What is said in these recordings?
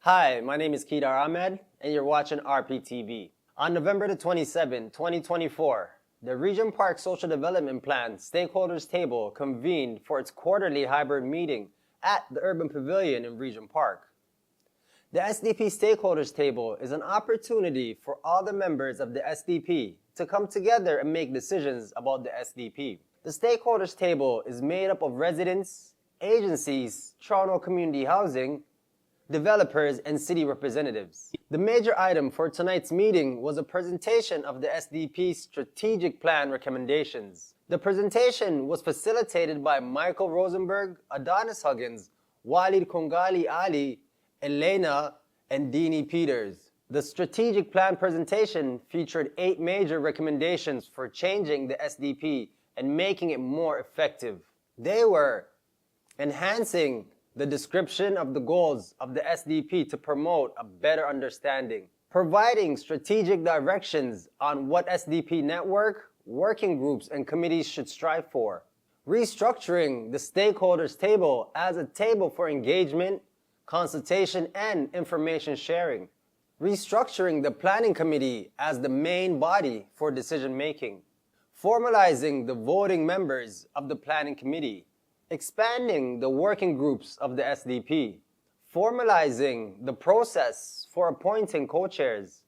Hi, my name is Kedar Ahmed, and you're watching rptv. On November the 27th, 2024, the Regent Park Social Development Plan Stakeholders Table convened for its quarterly hybrid meeting at the Urban Pavilion in Regent Park. The SDP Stakeholders Table is an opportunity for all the members of the SDP to come together and make decisions about the SDP. The Stakeholders Table is made up of residents, agencies, Toronto Community Housing, developers, and city representatives. The major item for tonight's meeting was a presentation of the SDP's strategic plan recommendations. The presentation was facilitated by Michael Rosenberg, Adonis Huggins, Walid Kongali Ali, Elena, and Deanie Peters. The strategic plan presentation featured 8 major recommendations for changing the SDP and making it more effective. They were enhancing the description of the goals of the SDP to promote a better understanding, providing strategic directions on what SDP network, working groups, and committees should strive for, restructuring the stakeholders table as a table for engagement, consultation, and information sharing, restructuring the planning committee as the main body for decision making, formalizing the voting members of the planning committee, expanding the working groups of the SDP, formalizing the process for appointing co-chairs,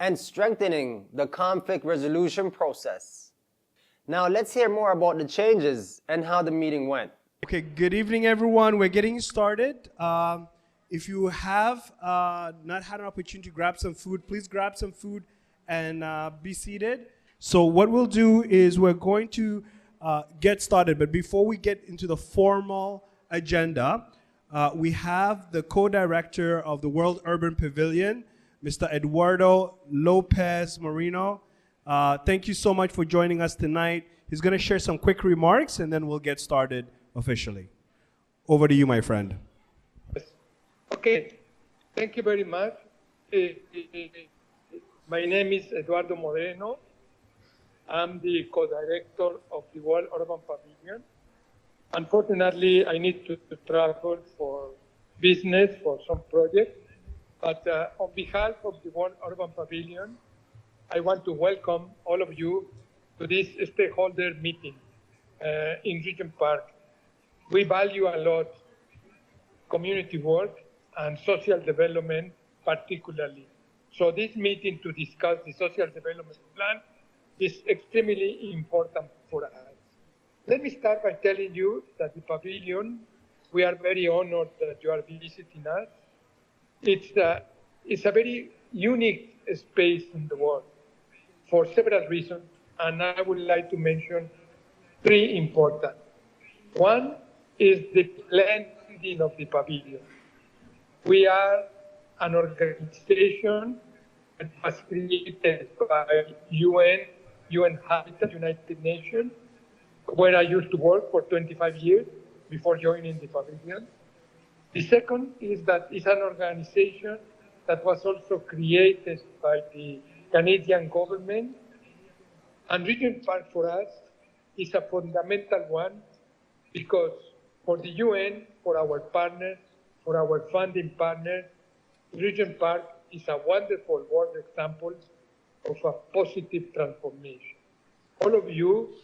and strengthening the conflict resolution process. Now let's hear more about the changes and how the meeting went. Okay, good evening everyone. We're getting started. If you have not had an opportunity to grab some food, please grab some food and be seated. So what we'll do is we're going to get started, but before we get into the formal agenda, we have the co-director of the World Urban Pavilion, Mr. Eduardo Lopez Moreno. Thank you so much for joining us tonight. He's going to share some quick remarks and then we'll get started officially. Over to you, my friend. Okay, thank you very much. My name is Eduardo Moreno. I'm the co-director of the World Urban Pavilion. Unfortunately, I need to travel for business for some projects, but on behalf of the World Urban Pavilion, I want to welcome all of you to this stakeholder meeting in Regent Park. We value a lot community work and social development particularly. So this meeting to discuss the social development plan is extremely important for us. Let me start by telling you that the pavilion, we are very honored that you are visiting us. It's a very unique space in the world for several reasons, and I would like to mention 3 important. One is the blending of the pavilion. We are an organization that was created by UN Habitat, United Nations, where I used to work for 25 years before joining the pavilion. The second is that it's an organization that was also created by the Canadian government. And Regent Park for us is a fundamental one because for the UN, for our partners, for our funding partners, Regent Park is a wonderful world example of a positive transformation. All of you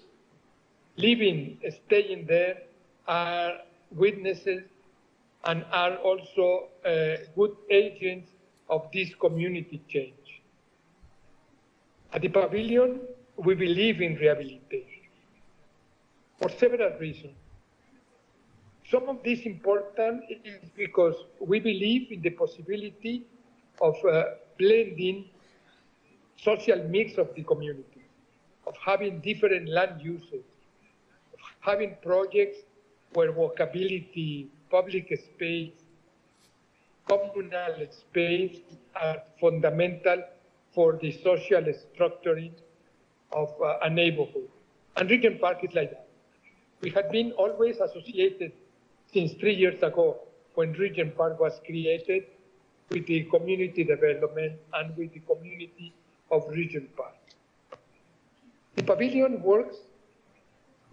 living, staying there are witnesses and are also good agents of this community change. At the pavilion, we believe in rehabilitation for several reasons. Some of this important is because we believe in the possibility of blending social mix of the community, of having different land uses, of having projects where walkability, public space, communal space are fundamental for the social structuring of a neighborhood. And Regent Park is like that. We had been always associated since 3 years ago when Regent Park was created with the community development and with the community of Regent Park. The pavilion works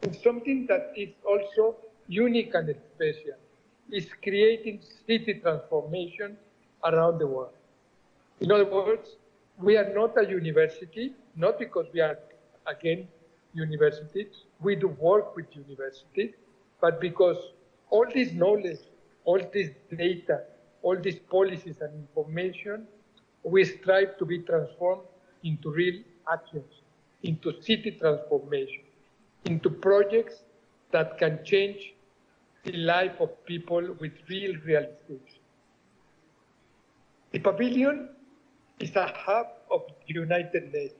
in something that is also unique and special. It's creating city transformation around the world. In other words, we are not a university, not because we are against universities, we do work with universities, but because all this knowledge, all this data, all these policies and information, we strive to be transformed into real actions, into city transformation, into projects that can change the life of people with real realization. The pavilion is a hub of the United Nations,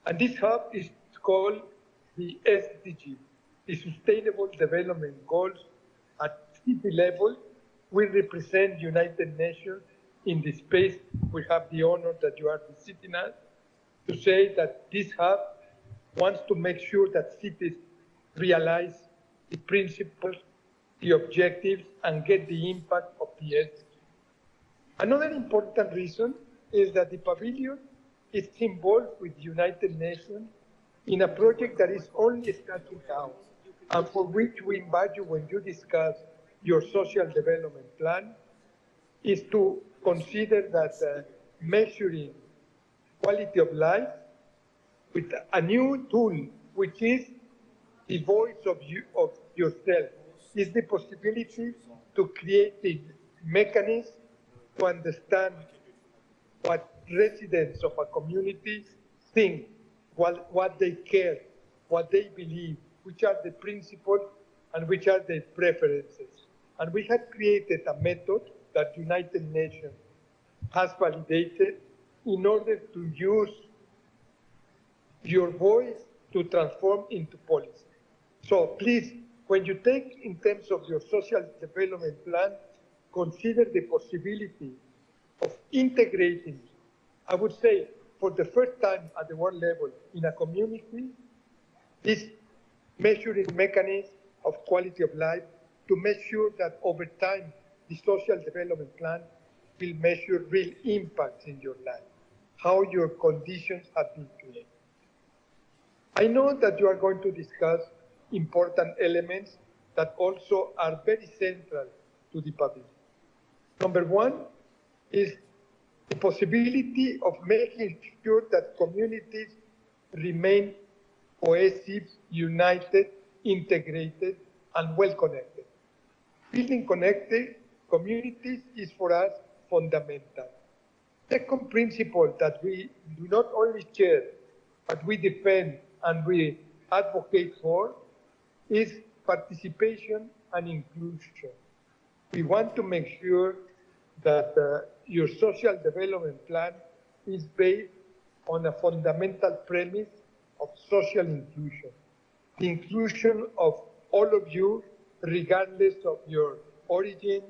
and this hub is called the SDG, the Sustainable Development Goals. At city level, we represent United Nations in the space. We have the honor that you are visiting us to say that this hub wants to make sure that cities realize the principles, the objectives, and get the impact of the SDG. Another important reason is that the pavilion is involved with the United Nations in a project that is only starting out, and for which we invite you, when you discuss your social development plan, is to consider that measuring quality of life with a new tool, which is the voice of yourself, is the possibility to create the mechanism to understand what residents of a community think, what they care, what they believe, which are the principles and which are the preferences. And we have created a method that United Nations has validated in order to use your voice to transform into policy. So please, when you take in terms of your social development plan, consider the possibility of integrating, I would say, for the first time at the world level in a community, this measuring mechanism of quality of life to make sure that over time the social development plan will measure real impacts in your life, how your conditions have been created. I know that you are going to discuss important elements that also are very central to the pavilion. Number one is the possibility of making sure that communities remain cohesive, united, integrated, and well-connected. Building connected communities is for us fundamental. Second principle that we do not only share, but we defend and we advocate for is participation and inclusion. We want to make sure that your social development plan is based on a fundamental premise of social inclusion. The inclusion of all of you, regardless of your origin,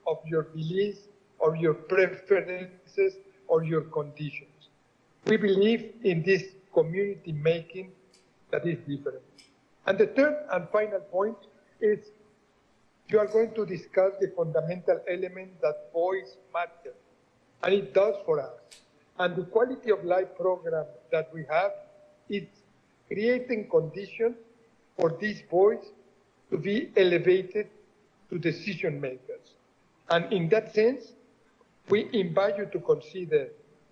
of your beliefs, or your preferences, or your conditions. We believe in this community making that is different. And the third and final point is you are going to discuss the fundamental element that voice matters, and it does for us. And the quality of life program that we have is creating conditions for this voice to be elevated to decision makers. And in that sense, we invite you to consider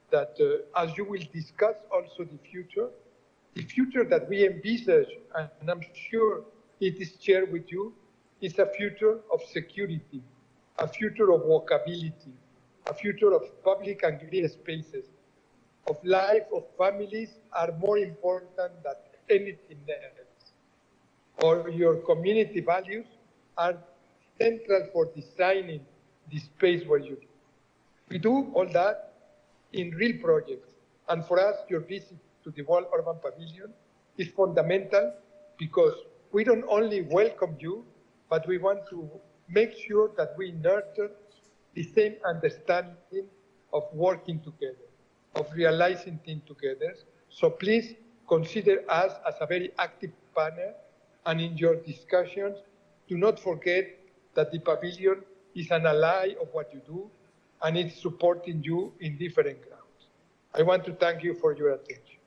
that as you will discuss also the future that we envisage, and I'm sure it is shared with you, is a future of security, a future of walkability, a future of public and green spaces, of life of families are more important than anything else. Or your community values are central for designing the space where you live. We do all that in real projects. And for us, your visit to the World Urban Pavilion is fundamental because we don't only welcome you, but we want to make sure that we nurture the same understanding of working together, of realizing things together. So please consider us as a very active partner, and in your discussions, do not forget that the pavilion is an ally of what you do, and it's supporting you in different grounds. I want to thank you for your attention.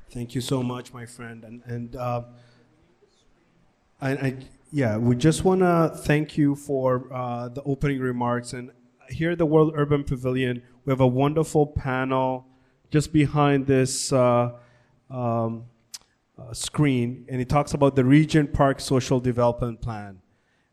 Thank you so much, my friend. And Yeah, we just want to thank you for the opening remarks. And here at the World Urban Pavilion, we have a wonderful panel just behind this screen, and it talks about the Regent Park Social Development Plan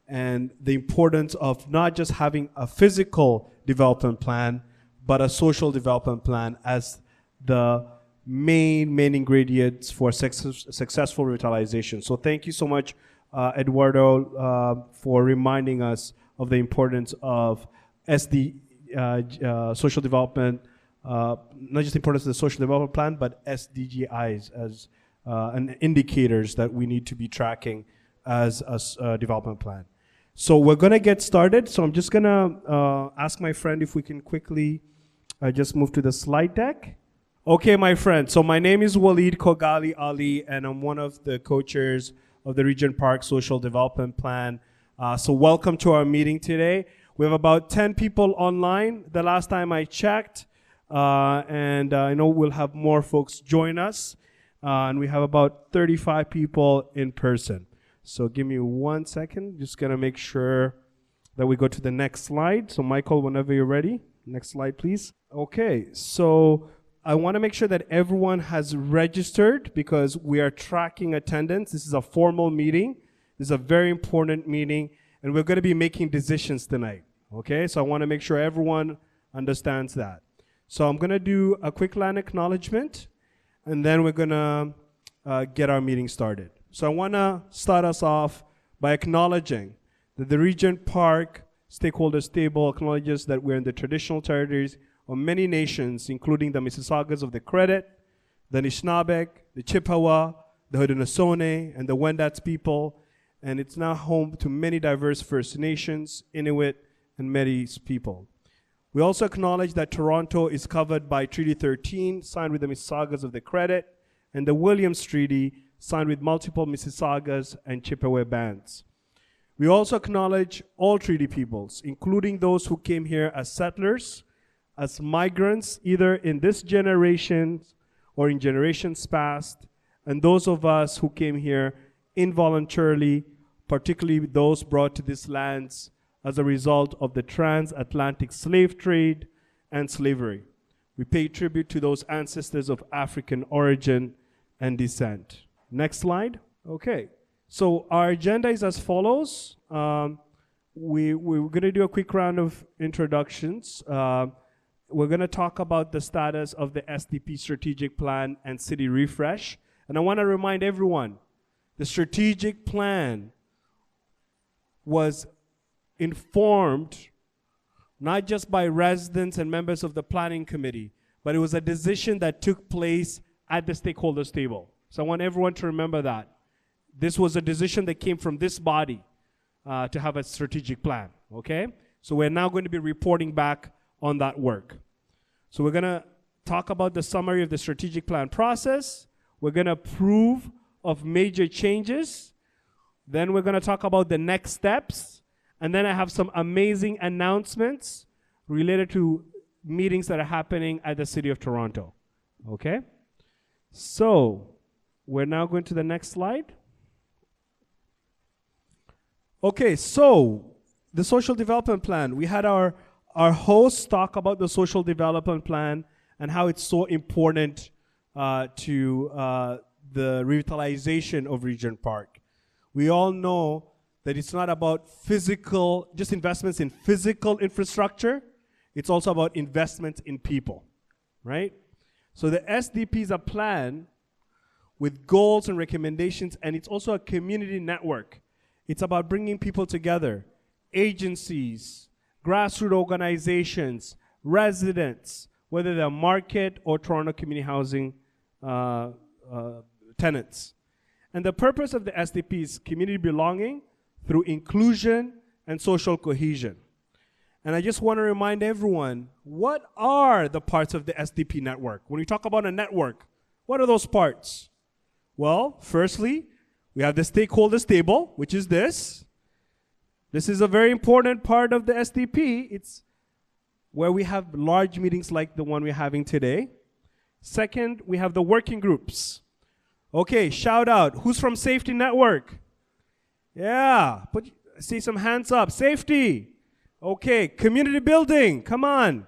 and the importance of not just having a physical development plan, but a social development plan as the main ingredients for successful revitalization. So thank you so much, Eduardo, for reminding us of the importance of social development, not just the importance of the social development plan, but SDGIs as indicators that we need to be tracking as a development plan. So we're going to get started. So I'm just going to ask my friend if we can quickly just move to the slide deck. Okay, my friend. So my name is Waleed Kogali Ali, and I'm one of the co-chairs of the Regent Park Social Development Plan. So welcome to our meeting today. We have about 10 people online the last time I checked, and I know we'll have more folks join us, and we have about 35 people in person. So give me 1 second, just gonna make sure that we go to the next slide. So Michael, whenever you're ready, next slide, please. Okay, so I wanna make sure that everyone has registered because we are tracking attendance. This is a formal meeting. This is a very important meeting, and we're gonna be making decisions tonight, okay? So I wanna make sure everyone understands that. So I'm gonna do a quick land acknowledgement, and then we're gonna get our meeting started. So I wanna start us off by acknowledging that the Regent Park Stakeholders Table acknowledges that we're in the traditional territories of many nations, including the Mississaugas of the Credit, the Anishinaabe, the Chippewa, the Haudenosaunee, and the Wendat's people, and it's now home to many diverse First Nations, Inuit, and Métis people. We also acknowledge that Toronto is covered by Treaty 13, signed with the Mississaugas of the Credit, and the Williams Treaty, signed with multiple Mississaugas and Chippewa bands. We also acknowledge all treaty peoples, including those who came here as settlers, as migrants, either in this generation or in generations past, and those of us who came here involuntarily, particularly those brought to these lands as a result of the transatlantic slave trade and slavery. We pay tribute to those ancestors of African origin and descent. Next slide. Okay, so our agenda is as follows. We're going to do a quick round of introductions. We're going to talk about the status of the SDP strategic plan and city refresh. And I want to remind everyone, the strategic plan was informed not just by residents and members of the planning committee, but it was a decision that took place at the stakeholders table. So I want everyone to remember that. This was a decision that came from this body to have a strategic plan, okay? So we're now going to be reporting back on that work. So we're gonna talk about the summary of the strategic plan process. We're gonna approve of major changes. Then we're gonna talk about the next steps. And then I have some amazing announcements related to meetings that are happening at the City of Toronto, okay? So we're now going to the next slide. Okay, so the social development plan. We had our hosts talk about the social development plan and how it's so important to the revitalization of Regent Park. We all know that it's not about just investments in physical infrastructure. It's also about investments in people, right? So the SDP is a plan with goals and recommendations, and it's also a community network. It's about bringing people together, agencies, grassroots organizations, residents, whether they're market or Toronto community housing tenants. And the purpose of the SDP is community belonging through inclusion and social cohesion. And I just want to remind everyone, what are the parts of the SDP network? When we talk about a network, what are those parts? Well, firstly, we have the stakeholders table, which is this. This is a very important part of the SDP. It's where we have large meetings like the one we're having today. Second, we have the working groups. Okay, shout out. Who's from Safety Network? Yeah, see some hands up. Safety. Okay, community building, come on.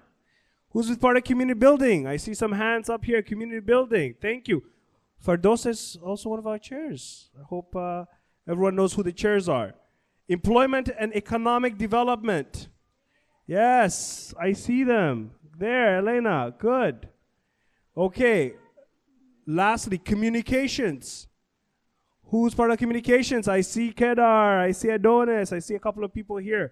Who's with part of community building? I see some hands up here, community building. Thank you. Fardos is also one of our chairs. I hope everyone knows who the chairs are. Employment and economic development. Yes, I see them. There, Elena, good. Okay, lastly, communications. Who's part of communications? I see Kedar, I see Adonis, I see a couple of people here.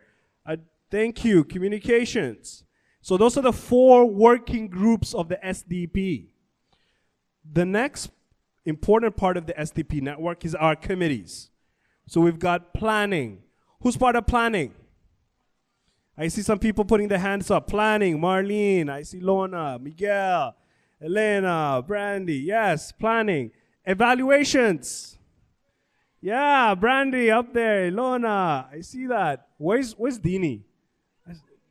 Thank you, communications. So those are the 4 working groups of the SDP. The next important part of the SDP network is our committees. So we've got planning. Who's part of planning? I see some people putting their hands up. Planning, Marlene, I see Lona, Miguel, Elena, Brandy. Yes, planning. Evaluations. Yeah, Brandy up there, Lona, I see that. Where's Dini?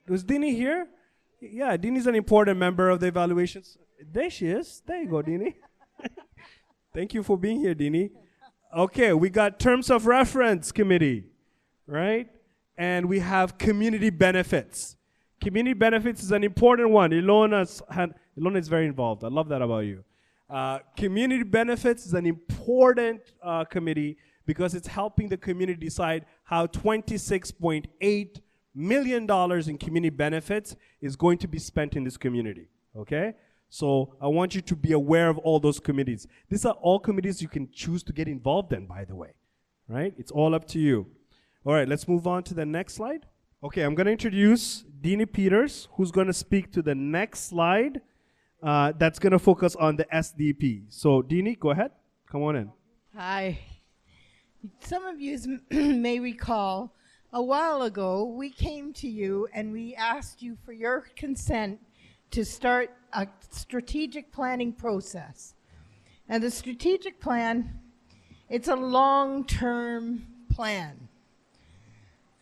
Was Dini here? Yeah, Dini's an important member of the evaluations. There she is. There you go, Dini. Thank you for being here, Dini. Okay, we got terms of reference committee, right? And we have community benefits. Community benefits is an important one. Ilona is very involved. I love that about you. Community benefits is an important committee because it's helping the community decide how $26.8 million in community benefits is going to be spent in this community, okay? So I want you to be aware of all those committees. These are all committees you can choose to get involved in, by the way, right? It's all up to you. All right, let's move on to the next slide. Okay, I'm going to introduce Dini Peters, who's going to speak to the next slide that's going to focus on the SDP. So Dini, go ahead. Come on in. Hi. Some of you may recall a while ago we came to you and we asked you for your consent to start a strategic planning process. And the strategic plan, it's a long-term plan.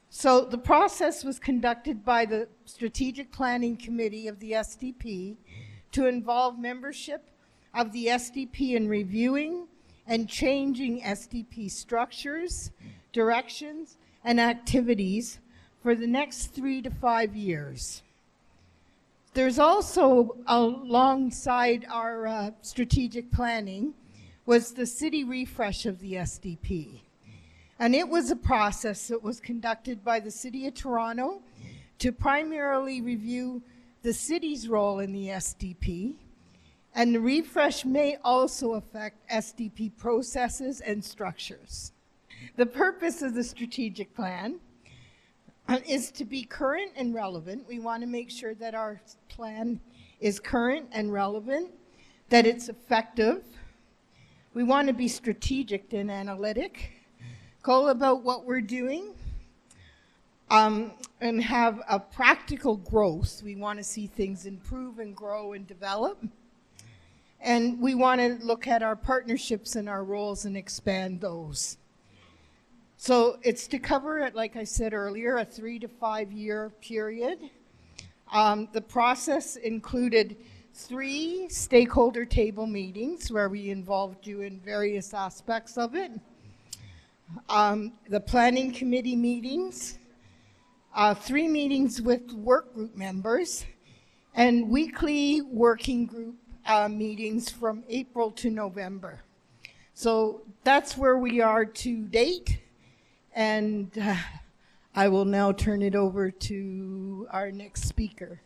So the process was conducted by the Strategic Planning Committee of the SDP to involve membership of the SDP in reviewing and changing SDP structures, directions, and activities for the next 3 to 5 years. There's also, alongside our strategic planning, was the city refresh of the SDP. And it was a process that was conducted by the City of Toronto to primarily review the city's role in the SDP. And the refresh may also affect SDP processes and structures. The purpose of the strategic plan is to be current and relevant. We want to make sure that our plan is current and relevant, that it's effective. We want to be strategic and analytic, go about what we're doing, and have a practical growth. We want to see things improve and grow and develop. And we want to look at our partnerships and our roles and expand those. So it's to cover it, like I said earlier, a 3 to 5 year period. The process included 3 stakeholder table meetings where we involved you in various aspects of it. The planning committee meetings, 3 meetings with work group members, and weekly working group meetings from April to November. So that's where we are to date. And I will now turn it over to our next speaker.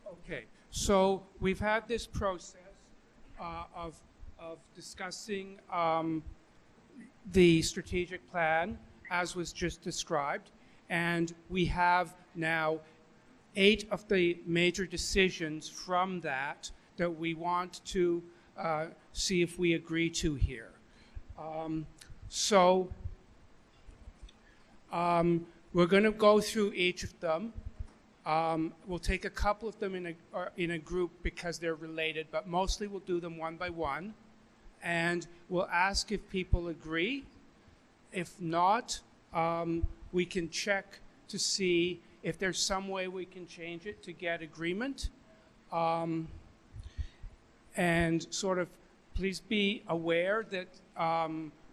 Okay, so we've had this process of discussing the strategic plan as was just described, and we have now 8 of the major decisions from that we want to see if we agree to here. So we're going to go through each of them. We'll take a couple of them in a group because they're related, but mostly we'll do them one by one. And we'll ask if people agree. If not, we can check to see if there's some way we can change it to get agreement. And sort of please be aware that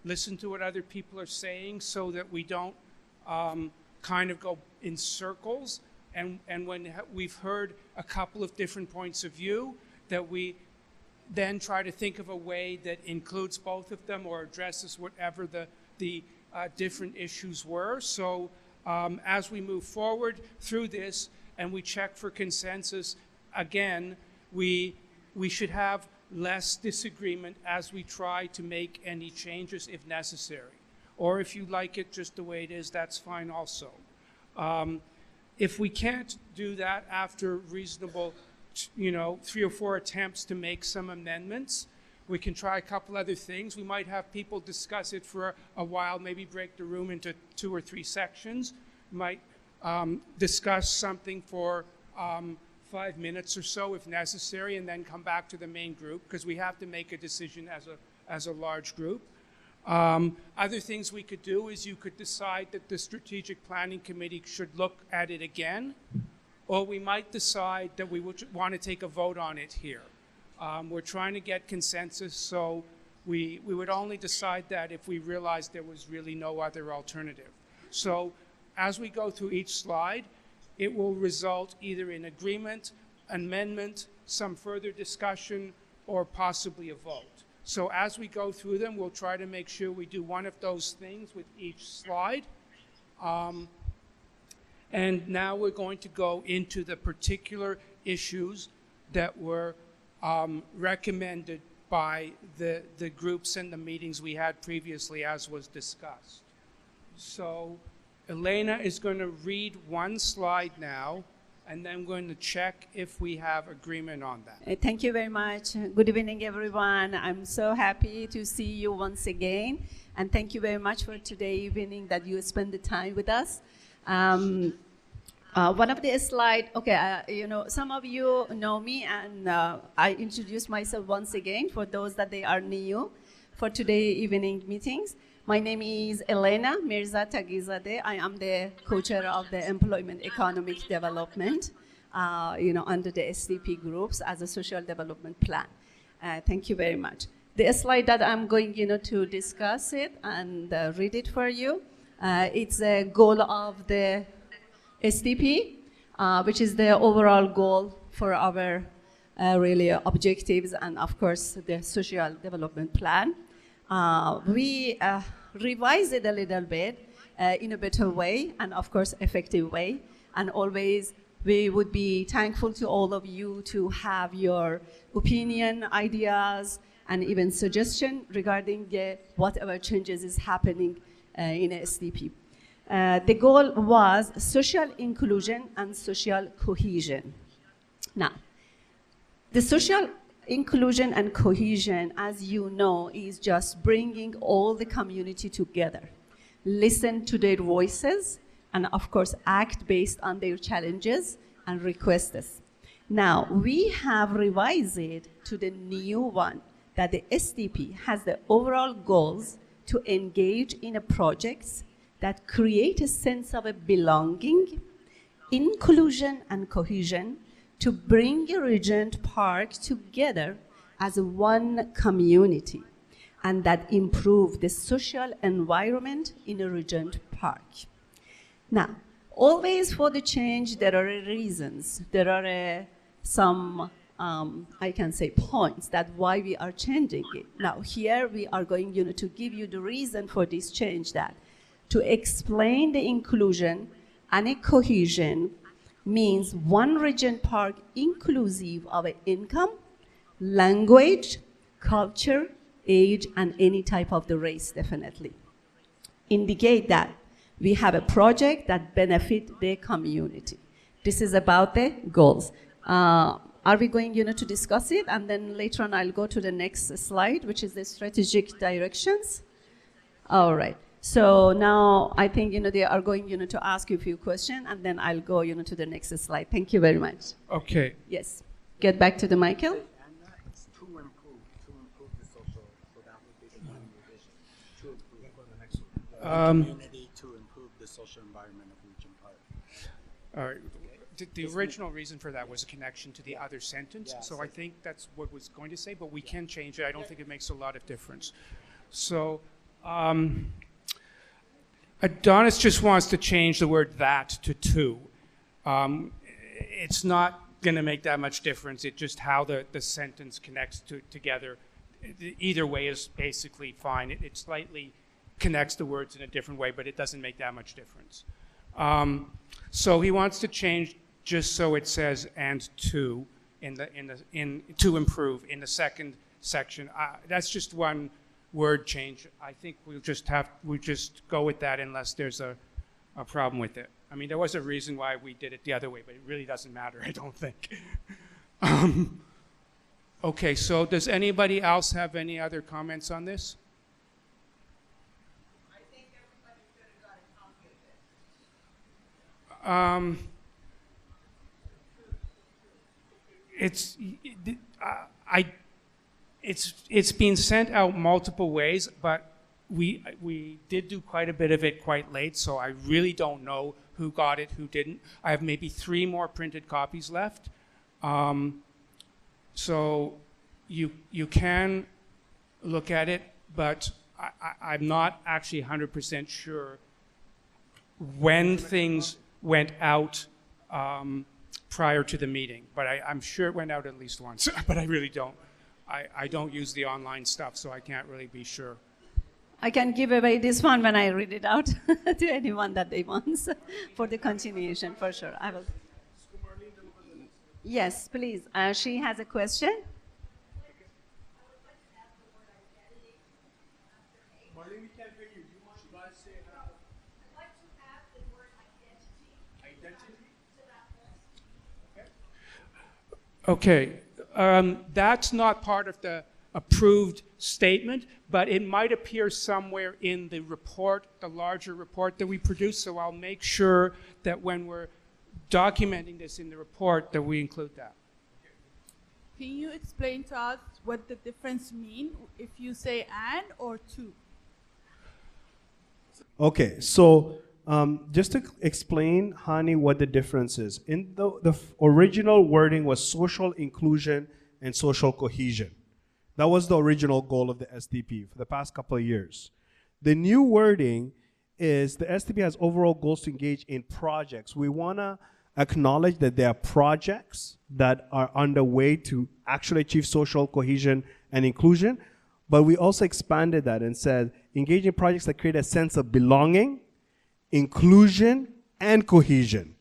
listen to what other people are saying so that we don't kind of go in circles. And when we've heard a couple of different points of view, that we then try to think of a way that includes both of them or addresses whatever the different issues were. So as we move forward through this and we check for consensus, again, we should have less disagreement as we try to make any changes if necessary. Or if you like it just the way it is, that's fine also. If we can't do that after reasonable, 3 or 4 attempts to make some amendments, we can try a couple other things. We might have people discuss it for a while, maybe break the room into 2 or 3 sections. We might discuss something for 5 minutes or so if necessary, and then come back to the main group, because we have to make a decision as a large group. Other things we could do is you could decide that the Strategic Planning Committee should look at it again, or we might decide that we would want to take a vote on it here. We're trying to get consensus, so we would only decide that if we realized there was really no other alternative. So as we go through each slide, it will result either in agreement, amendment, some further discussion, or possibly a vote. So as we go through them, we'll try to make sure we do one of those things with each slide. And now we're going to go into the particular issues that were recommended by the groups and the meetings we had previously, as was discussed. So Elena is going to read one slide now, and then we're going to check if we have agreement on that. Thank you very much. Good evening, everyone. I'm so happy to see you once again. And thank you very much for today evening that you spend the time with us. One of the slides, okay, some of you know me, and I introduce myself once again for those that they are new for today evening meetings. My name is Elena Taghizadeh. I am the co-chair of the Employment Economic Development, under the SDP groups as a social development plan. Thank you very much. The slide that I'm going, to discuss it and read it for you. It's a goal of the SDP, which is the overall goal for our really objectives and, of course, the social development plan. We revised it a little bit in a better way and, of course, effective way. And always we would be thankful to all of you to have your opinion, ideas, and even suggestion regarding whatever changes is happening in SDP. The goal was social inclusion and social cohesion. Now, the social inclusion and cohesion, as you know, is just bringing all the community together, listen to their voices, and of course, act based on their challenges and requests. Now, we have revised it to the new one, that the SDP has the overall goals to engage in projects that create a sense of a belonging, inclusion, and cohesion, to bring Regent Park together as one community, and that improve the social environment in Regent Park. Now, always for the change, there are reasons. There are some, I can say, points that why we are changing it. Now, here we are going to give you the reason for this change, that to explain the inclusion and a cohesion means one Regent Park inclusive of income, language, culture, age, and any type of the race, definitely. Indicate that we have a project that benefit the community. This is about the goals. Are we going to discuss it? And then later on I'll go to the next slide, which is the strategic directions. All right. So now I think they are going to ask you a few questions, and then I'll go to the next slide. Thank you very much. Okay. Yes. Get back to the Michael. To improve the social, so that would be the main vision. To improve the community, to improve the social environment of Regent Park. All right. The original reason for that was a connection to the other sentence, so I think that's what I was going to say, but we can change it. I don't think it makes a lot of difference. So Adonis just wants to change the word that to to. It's not going to make that much difference. It's just how the sentence connects together. Either way is basically fine. It slightly connects the words in a different way, but it doesn't make that much difference. So he wants to change just so it says and to to improve in the second section. That's just one word change. I think we'll just go with that unless there's a problem with it. I mean, there was a reason why we did it the other way, but it really doesn't matter, I don't think. Okay, so does anybody else have any other comments on this? I think everybody should have got a copy of this. It's been sent out multiple ways, but we did do quite a bit of it quite late, so I really don't know who got it, who didn't. I have maybe 3 more printed copies left. So you can look at it, but I'm not actually 100% sure when things went out prior to the meeting. But I'm sure it went out at least once, but I really don't. I don't use the online stuff, so I can't really be sure. I can give away this one when I read it out to anyone that they want for the continuation, for sure. I will. Yes, please. She has a question. Marlene, we can't hear you. Do you want to say I'd like to add the word identity. Okay, that's not part of the approved statement, but it might appear somewhere in the report, the larger report that we produce, so I'll make sure that when we're documenting this in the report that we include that. Can you explain to us what the difference mean if you say and or to? Okay, so just to explain, Hani, what the difference is. In the original wording was social inclusion and social cohesion. That was the original goal of the SDP for the past couple of years. The new wording is the SDP has overall goals to engage in projects. We want to acknowledge that there are projects that are underway to actually achieve social cohesion and inclusion, but we also expanded that and said engage in projects that create a sense of belonging, inclusion, and cohesion,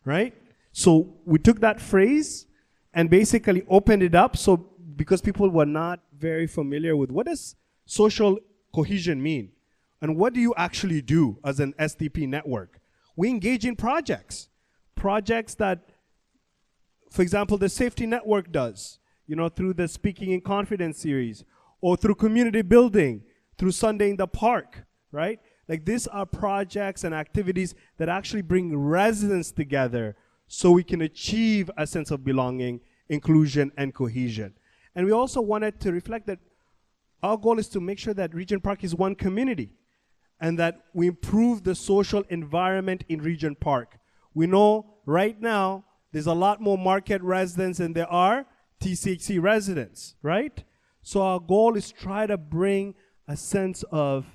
right? So we took that phrase and basically opened it up so because people were not very familiar with what does social cohesion mean and what do you actually do as an SDP network. We engage in projects that, for example, the Safety Network does, through the Speaking in Confidence series, or through community building, through Sunday in the Park, right? Like these are projects and activities that actually bring residents together so we can achieve a sense of belonging, inclusion, and cohesion. And we also wanted to reflect that our goal is to make sure that Regent Park is one community and that we improve the social environment in Regent Park. We know right now there's a lot more market residents than there are TCHC residents, right? So our goal is try to bring a sense of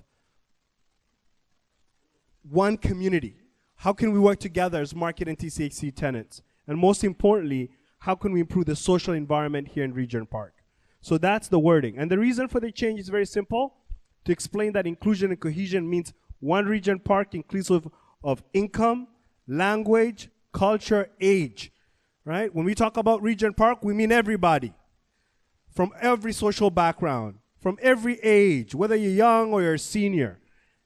one community. How can we work together as market and TCHC tenants? And most importantly, how can we improve the social environment here in Regent Park? So that's the wording. And the reason for the change is very simple. To explain that inclusion and cohesion means one Regent Park inclusive of income, language, culture, age, right? When we talk about Regent Park, we mean everybody from every social background, from every age, whether you're young or you're a senior.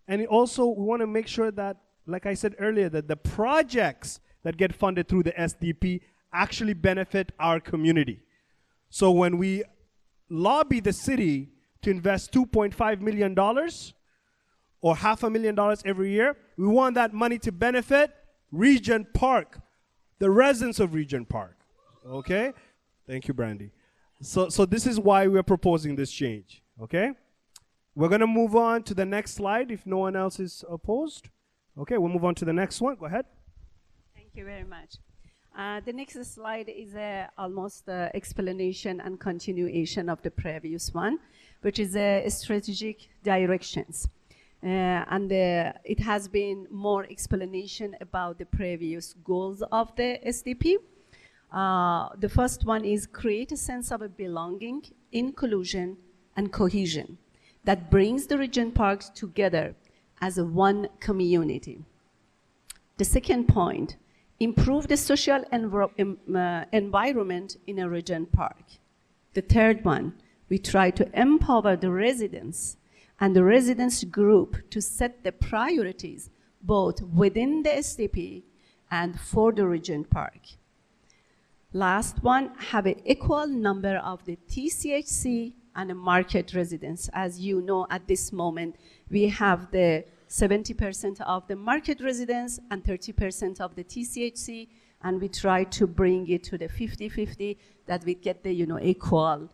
And also, we want to make sure that, like I said earlier, that the projects that get funded through the SDP actually benefit our community. So when we lobby the city to invest $2.5 million or $500,000 every year, we want that money to benefit Regent Park, the residents of Regent Park. Okay? Thank you, Brandy. So this is why we're proposing this change. Okay? We're going to move on to the next slide if no one else is opposed. Okay, we'll move on to the next one. Go ahead. Thank you very much. The next slide is almost explanation and continuation of the previous one. which is strategic directions. It has been more explanation about the previous goals of the SDP. The first one is create a sense of a belonging, inclusion, and cohesion that brings the Regent Parks together as a one community. The second point, improve the social environment in a Regent Park. The third one, we try to empower the residents and the residents group to set the priorities both within the SDP and for the Regent Park. Last one, have an equal number of the TCHC and the market residents. As you know, at this moment, we have the 70% of the market residents and 30% of the TCHC, and we try to bring it to the 50-50, that we get the equal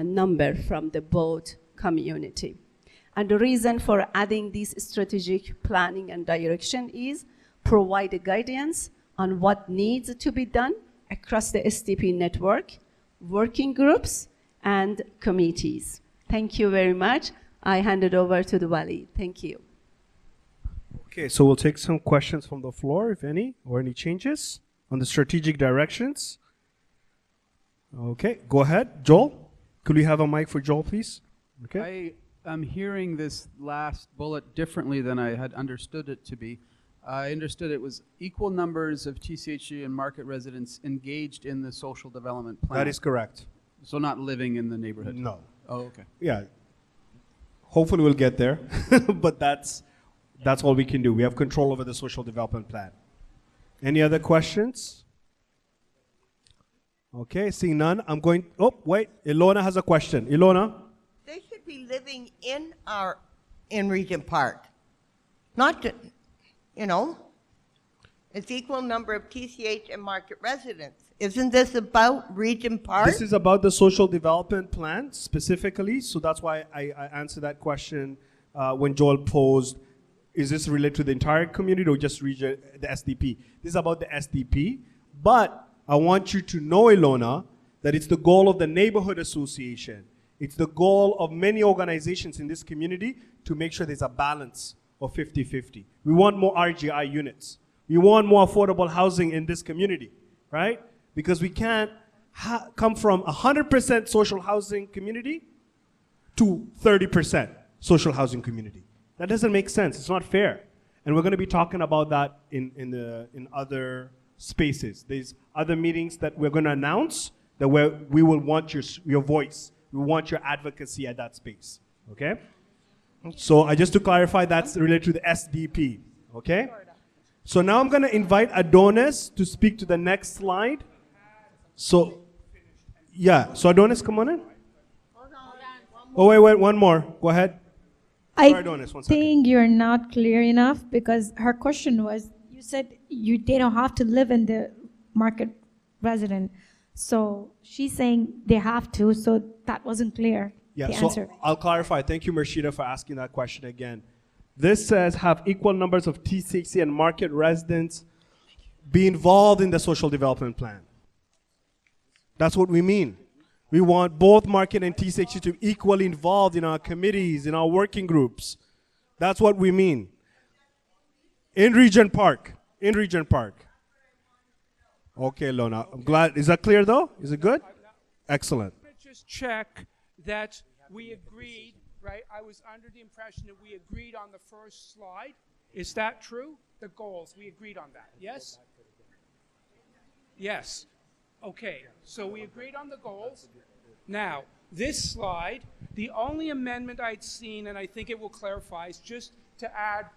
number from the both community. And the reason for adding this strategic planning and direction is provide a guidance on what needs to be done across the SDP network, working groups, and committees. Thank you very much. I hand it over to the Wali. Thank you. Okay, so we'll take some questions from the floor, if any, or any changes on the strategic directions. Okay, go ahead. Joel, could we have a mic for Joel, please? Okay. I'm hearing this last bullet differently than I had understood it to be. I understood it was equal numbers of TCHC and market residents engaged in the social development plan. That is correct. So not living in the neighborhood? No. Oh, okay. Yeah. Hopefully we'll get there, but that's all we can do. We have control over the social development plan. Any other questions? Okay, seeing none, I'm going, oh, wait, Ilona has a question. Ilona? They should be living in Regent Park. Not to, it's equal number of TCH and market residents. Isn't this about Regent Park? This is about the social development plan specifically, so that's why I answered that question when Joel posed, is this related to the entire community or just the SDP? This is about the SDP, but I want you to know, Ilona, that it's the goal of the neighborhood association. It's the goal of many organizations in this community to make sure there's a balance of 50-50. We want more RGI units. We want more affordable housing in this community, right? Because we can't come from 100% social housing community to 30% social housing community. That doesn't make sense. It's not fair. And we're going to be talking about that in other spaces. There's other meetings that we're going to announce that we will want your voice. We want your advocacy at that space, okay? So just to clarify, that's related to the SDP, okay? So now I'm going to invite Adonis to speak to the next slide. So, yeah, so Adonis, come on in. Oh, wait, one more. Go ahead. I Sorry, Adonis, one second. think you're not clear enough because her question was, you said they don't have to live in the market resident. So she's saying they have to, so that wasn't clear, Yeah, the so answer. I'll clarify. Thank you, Mershida, for asking that question again. This says have equal numbers of TCC and market residents be involved in the social development plan. That's what we mean. We want both market and TCC to be equally involved in our committees, in our working groups. That's what we mean. In Regent Park. In Regent Park. Okay, Lona. I'm glad. Is that clear, though? Is it good? Excellent. Just check that we agreed, right? I was under the impression that we agreed on the first slide. Is that true? The goals, we agreed on that, yes? Yes. Okay, so we agreed on the goals. Now, this slide, the only amendment I'd seen, and I think it will clarify, is just to add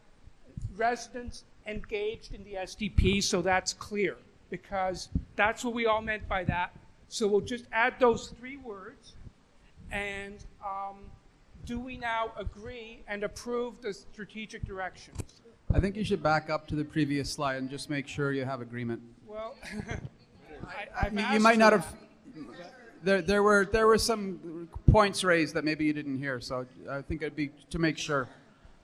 residents engaged in the SDP, so that's clear, because that's what we all meant by that. So we'll just add those 3 words, and do we now agree and approve the strategic directions? I think you should back up to the previous slide and just make sure you have agreement. Well, you might not have. There were some points raised that maybe you didn't hear, so I think it'd be to make sure.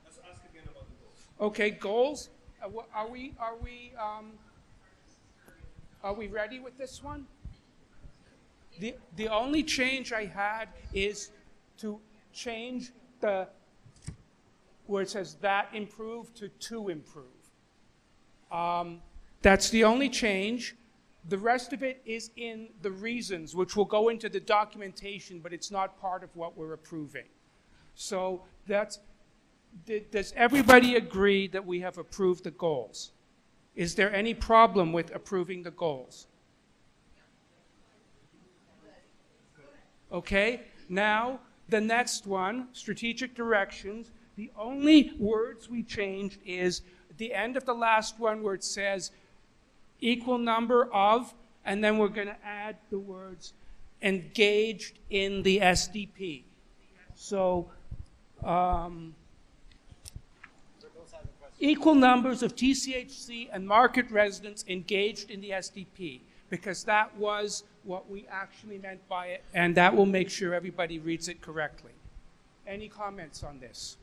Let's ask again about the goals. Okay, goals. Are we ready with this one? The only change I had is to change the, where it says that improve to improve. That's the only change. The rest of it is in the reasons, which will go into the documentation, but it's not part of what we're approving. So that's, does everybody agree that we have approved the goals? Is there any problem with approving the goals? Okay, now the next one, strategic directions. The only words we changed is the end of the last one where it says equal number of, and then we're going to add the words engaged in the SDP. So equal numbers of TCHC and market residents engaged in the SDP, because that was what we actually meant by it, and that will make sure everybody reads it correctly. Any comments on this?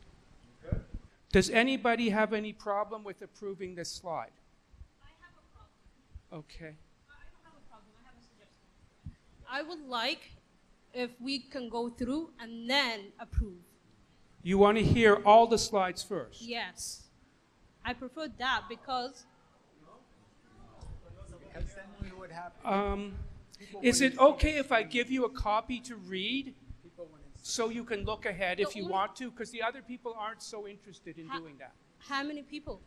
Good. Does anybody have any problem with approving this slide? I have a problem. Okay. I don't have a problem. I have a suggestion. I would like if we can go through and then approve. You want to hear all the slides first? Yes. I prefer that because is it okay if I give you a copy to read so you can look ahead if you want to? Because the other people aren't so interested in doing that. how many people?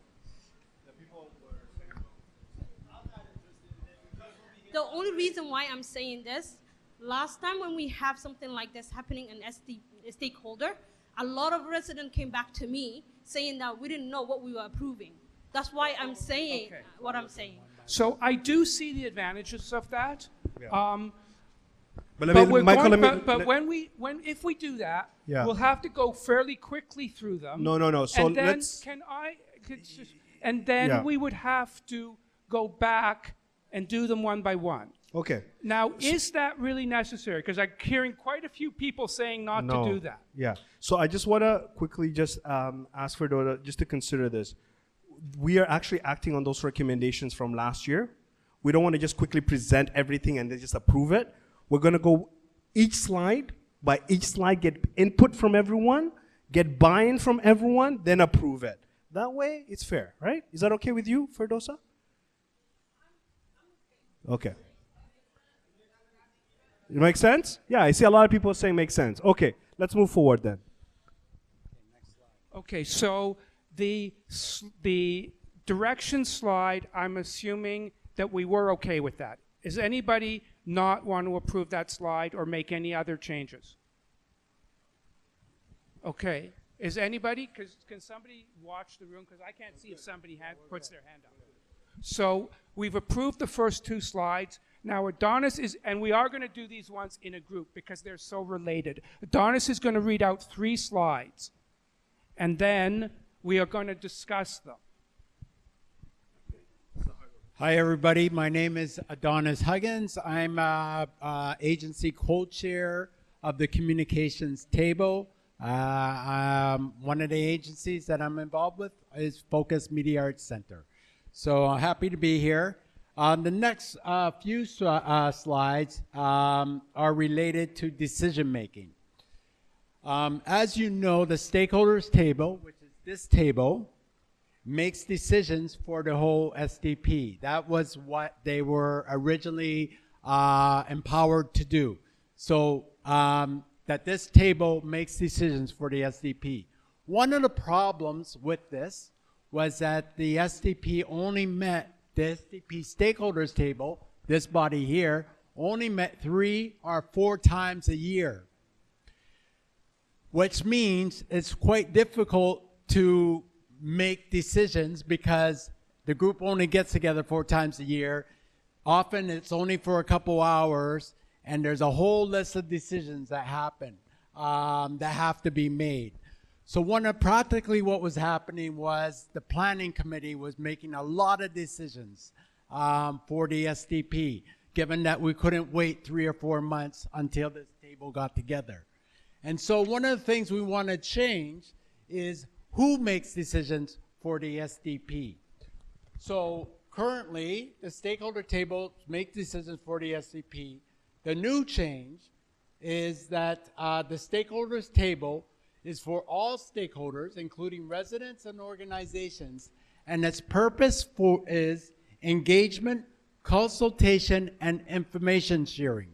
The only reason why I'm saying this, last time when we have something like this happening in stakeholder, a lot of residents came back to me saying that we didn't know what we were approving. That's why I'm saying what I'm saying. So I do see the advantages of that. Yeah. If we do that, Yeah. we'll have to go fairly quickly through them. No. So and then let's. Yeah. we would have to go back and do them one by one. Okay. Now, is that really necessary? Because I'm hearing quite a few people saying not to do that. Yeah. So I just want to quickly just ask for Dora just to consider this. We are actually acting on those recommendations from last year. We don't want to just quickly present everything and then just approve it. We're going to go each slide by each slide, get input from everyone, get buy-in from everyone, then approve it. That way, it's fair, right? Is that okay with you, Ferdosa? Okay. It makes sense? Yeah, I see a lot of people saying makes sense. Okay, let's move forward then. Okay, so the direction slide, I'm assuming that we were okay with that. Does anybody not want to approve that slide or make any other changes? Okay. Is anybody, can somebody watch the room? Because I can't see if somebody puts their hand up. So we've approved the first two slides. Now Adonis is, and we are going to do these ones in a group because they're so related. Adonis is going to read out 3 slides, and then we are going to discuss them. Hi, everybody. My name is Adonis Huggins. I'm agency co-chair of the communications table. One of the agencies that I'm involved with is Focus Media Arts Center. So I'm happy to be here. The next few slides are related to decision making. As you know, the stakeholders table, which is this table, makes decisions for the whole SDP. That was what they were originally empowered to do. So that this table makes decisions for the SDP. One of the problems with this was that the SDP only met, the SDP stakeholders table, this body here, only met 3 or 4 times a year, which means it's quite difficult to make decisions because the group only gets together 4 times a year. Often it's only for a couple hours, and there's a whole list of decisions that happen that have to be made. So practically what was happening was the planning committee was making a lot of decisions for the SDP, given that we couldn't wait 3 or 4 months until this table got together. And so one of the things we want to change is who makes decisions for the SDP. So currently, the stakeholder table makes decisions for the SDP. The new change is that the stakeholders table is for all stakeholders, including residents and organizations, and its purpose is engagement, consultation, and information sharing.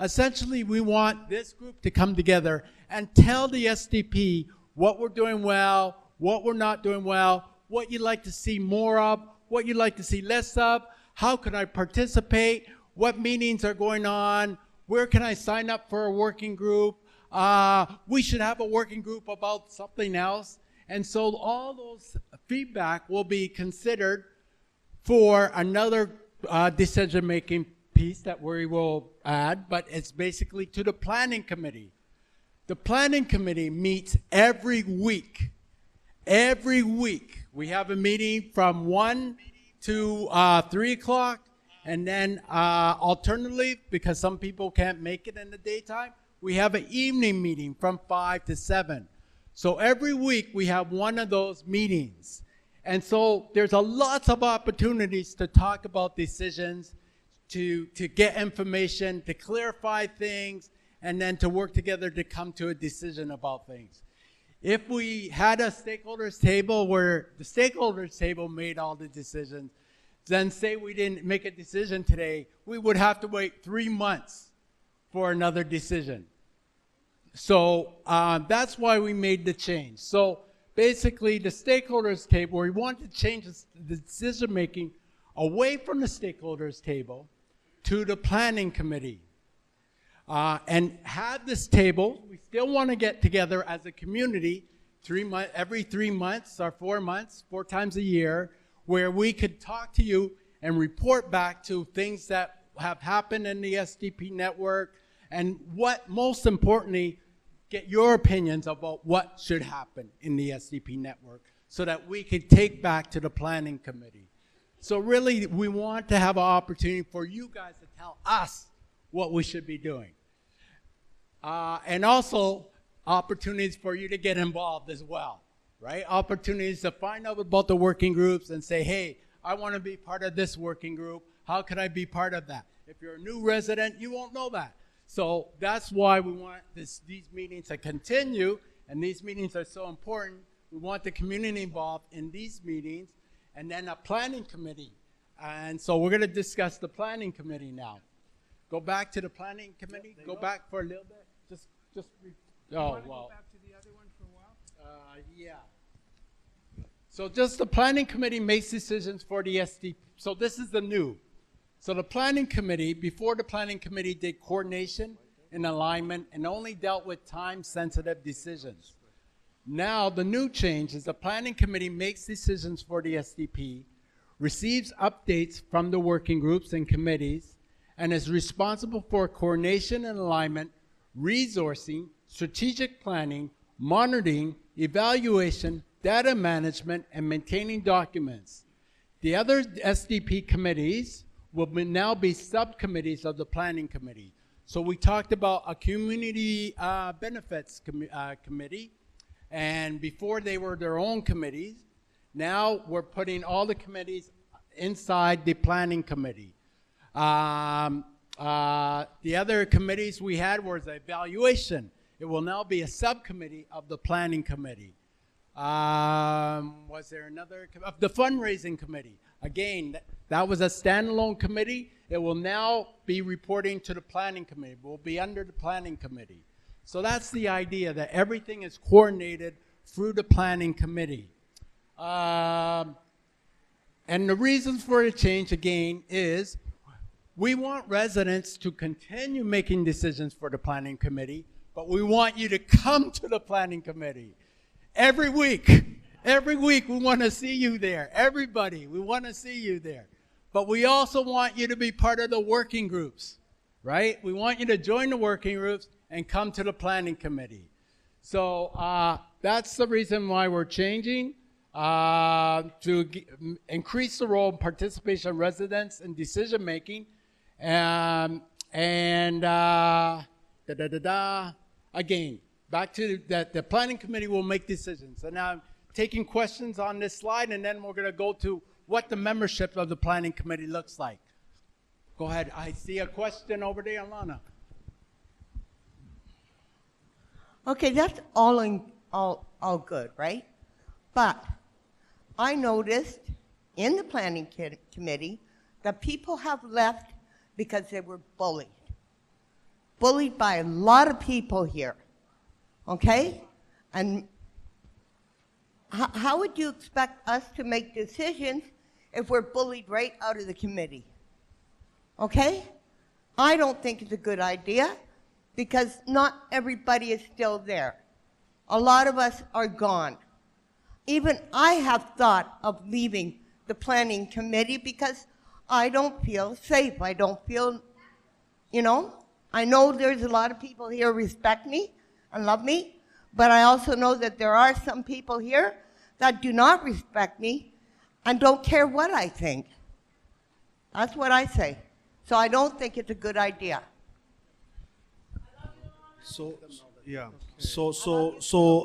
Essentially, we want this group to come together and tell the SDP what we're doing well, what we're not doing well, what you'd like to see more of, what you'd like to see less of, how can I participate, what meetings are going on, where can I sign up for a working group, we should have a working group about something else. And so all those feedback will be considered for another decision-making piece that we will add, but it's basically to the planning committee. The planning committee meets every week. Every week. We have a meeting from 1 to 3 o'clock, and then alternatively, because some people can't make it in the daytime, we have an evening meeting from 5 to 7. So every week we have one of those meetings. And so there's lots of opportunities to talk about decisions, to get information, to clarify things, and then to work together to come to a decision about things. If we had a stakeholders table where the stakeholders table made all the decisions, then say we didn't make a decision today, we would have to wait 3 months for another decision. So that's why we made the change. So basically the stakeholders table, we want to change the decision making away from the stakeholders table to the planning committee. And have this table, we still want to get together as a community every 3 months or 4 months, 4 times a year, where we could talk to you and report back to things that have happened in the SDP network, and what, most importantly, get your opinions about what should happen in the SDP network so that we could take back to the planning committee. So really, we want to have an opportunity for you guys to tell us what we should be doing. And also, opportunities for you to get involved as well, right? Opportunities to find out about the working groups and say, hey, I want to be part of this working group. How can I be part of that? If you're a new resident, you won't know that. So that's why we want these meetings to continue, and these meetings are so important. We want the community involved in these meetings, and then a planning committee. And so we're going to discuss the planning committee now. Go back to the planning committee. Go back for a little bit. Just. Oh well. Go back to the other one for a while. Yeah. So just the planning committee makes decisions for the SDP. So this is the new. So the planning committee, before the planning committee did coordination and alignment and only dealt with time-sensitive decisions. Now the new change is the planning committee makes decisions for the SDP, receives updates from the working groups and committees, and is responsible for coordination and alignment, resourcing, strategic planning, monitoring, evaluation, data management, and maintaining documents. The other SDP committees will now be subcommittees of the planning committee. So we talked about a community benefits committee, and before they were their own committees. Now we're putting all the committees inside the planning committee. The other committees we had was evaluation. It will now be a subcommittee of the planning committee. Was there another? The fundraising committee. Again, that was a standalone committee. It will now be reporting to the planning committee. It will be under the planning committee. So that's the idea, that everything is coordinated through the planning committee. And the reasons for the change, again, is we want residents to continue making decisions for the planning committee, but we want you to come to the planning committee every week. Every week we want to see you there. Everybody, we want to see you there. But we also want you to be part of the working groups, right? We want you to join the working groups and come to the planning committee. So that's the reason why we're changing, to increase the role and participation of residents in decision making. Again, back to that, the planning committee will make decisions. So now I'm taking questions on this slide, and then we're going to go to what the membership of the planning committee looks like. Go ahead. I see a question over there, Alana. Okay, that's all good, right? But I noticed in the planning committee that people have left because they were bullied. Bullied by a lot of people here, okay? And how would you expect us to make decisions if we're bullied right out of the committee? Okay? I don't think it's a good idea because not everybody is still there. A lot of us are gone. Even I have thought of leaving the planning committee because I don't feel safe. I don't feel, I know there's a lot of people here who respect me and love me, but I also know that there are some people here that do not respect me and don't care what I think. That's what I say. So I don't think it's a good idea. So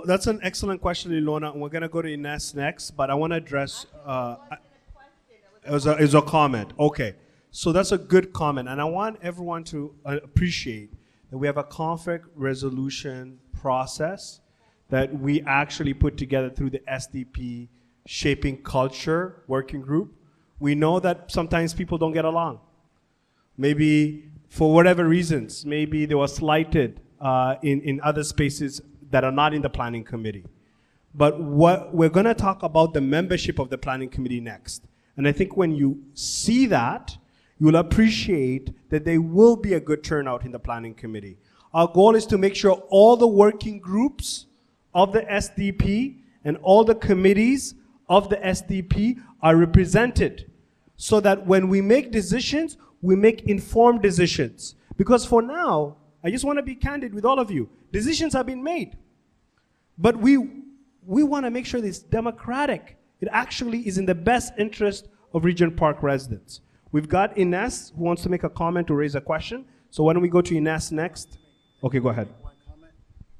that's an excellent question, Ilona, and we're going to go to Ines next, but I want to address, it was a comment. Okay, so that's a good comment, and I want everyone to appreciate that we have a conflict resolution process that we actually put together through the SDP Shaping Culture Working Group. We know that sometimes people don't get along. Maybe for whatever reasons, maybe they were slighted in other spaces that are not in the planning committee. But what we're going to talk about the membership of the planning committee next. And I think when you see that, you'll appreciate that there will be a good turnout in the planning committee. Our goal is to make sure all the working groups of the SDP and all the committees of the SDP are represented so that when we make decisions, we make informed decisions. Because for now, I just want to be candid with all of you. Decisions have been made. But we want to make sure that it's democratic. It actually is in the best interest of Regent Park residents. We've got Ines who wants to make a comment or raise a question. So why don't we go to Ines next? Okay, go ahead.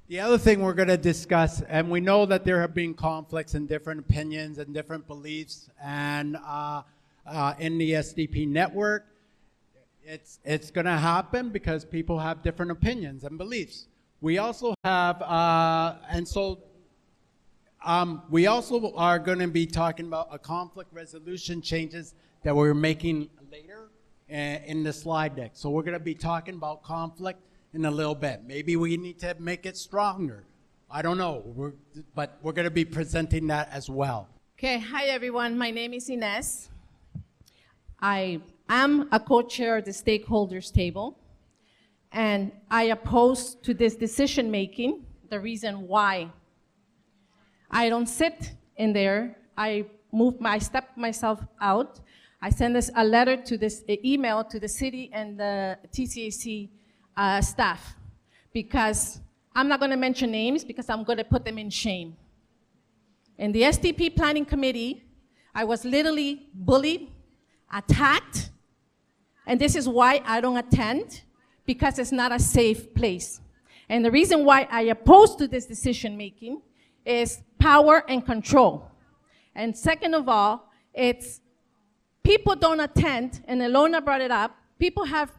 The other thing we're going to discuss, and we know that there have been conflicts and different opinions and different beliefs and in the SDP network. It's going to happen because people have different opinions and beliefs. We also have, we also are going to be talking about a conflict resolution changes that we're making later in the slide deck. So we're going to be talking about conflict in a little bit. Maybe we need to make it stronger. I don't know, but we're going to be presenting that as well. Okay, hi everyone. My name is Ines. I am a co-chair of the stakeholders table, and I oppose to this decision making. The reason why I don't sit in there, I step myself out. I send a letter to this email to the city and the TCAC staff, because I'm not going to mention names because I'm going to put them in shame. In the SDP Planning Committee, I was literally bullied, attacked, and this is why I don't attend, because it's not a safe place. And the reason why I oppose to this decision making is power and control. And second of all, it's people don't attend, and Elena brought it up, people have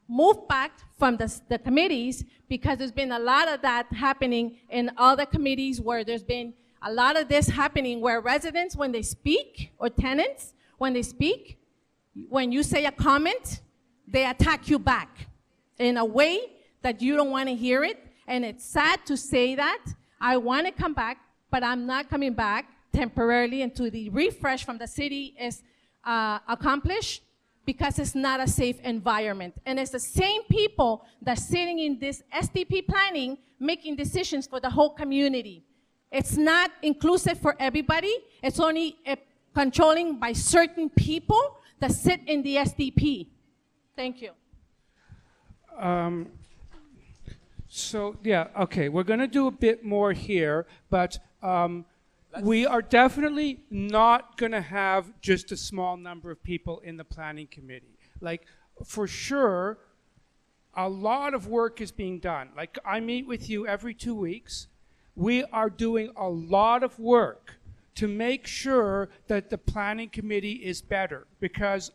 moved back from the committees because there's been a lot of that happening in other committees where there's been a lot of this happening where residents, when they speak, or tenants, when they speak, when you say a comment, they attack you back in a way that you don't want to hear it. And it's sad to say that. I want to come back, but I'm not coming back temporarily until the refresh from the city is accomplished, because it's not a safe environment. And it's the same people that are sitting in this SDP planning making decisions for the whole community. It's not inclusive for everybody. It's only controlling by certain people that sit in the SDP. Thank you. So, yeah, okay, we're going to do a bit more here, but we are definitely not going to have just a small number of people in the planning committee. Like, for sure, a lot of work is being done. Like, I meet with you every 2 weeks. We are doing a lot of work to make sure that the planning committee is better, because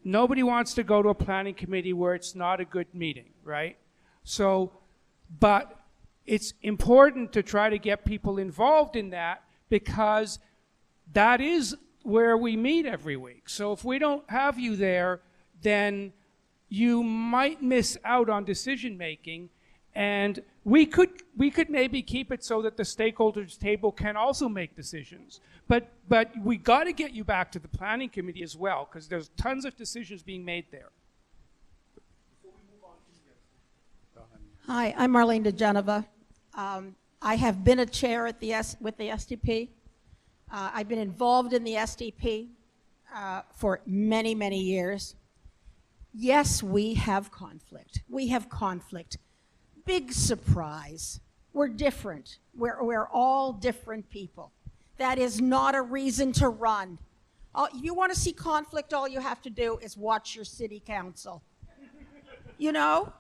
nobody wants to go to a planning committee where it's not a good meeting, right? So, but it's important to try to get people involved in that, because that is where we meet every week. So if we don't have you there, then you might miss out on decision making. And we could maybe keep it so that the stakeholders table can also make decisions. But we got to get you back to the planning committee as well, because there's tons of decisions being made there. Hi, I'm Marlene DeGeneva. I have been a chair at with the SDP. I've been involved in the SDP for many, many years. Yes, we have conflict. We have conflict. Big surprise. We're different. We're all different people. That is not a reason to run. If you want to see conflict, all you have to do is watch your city council. You know?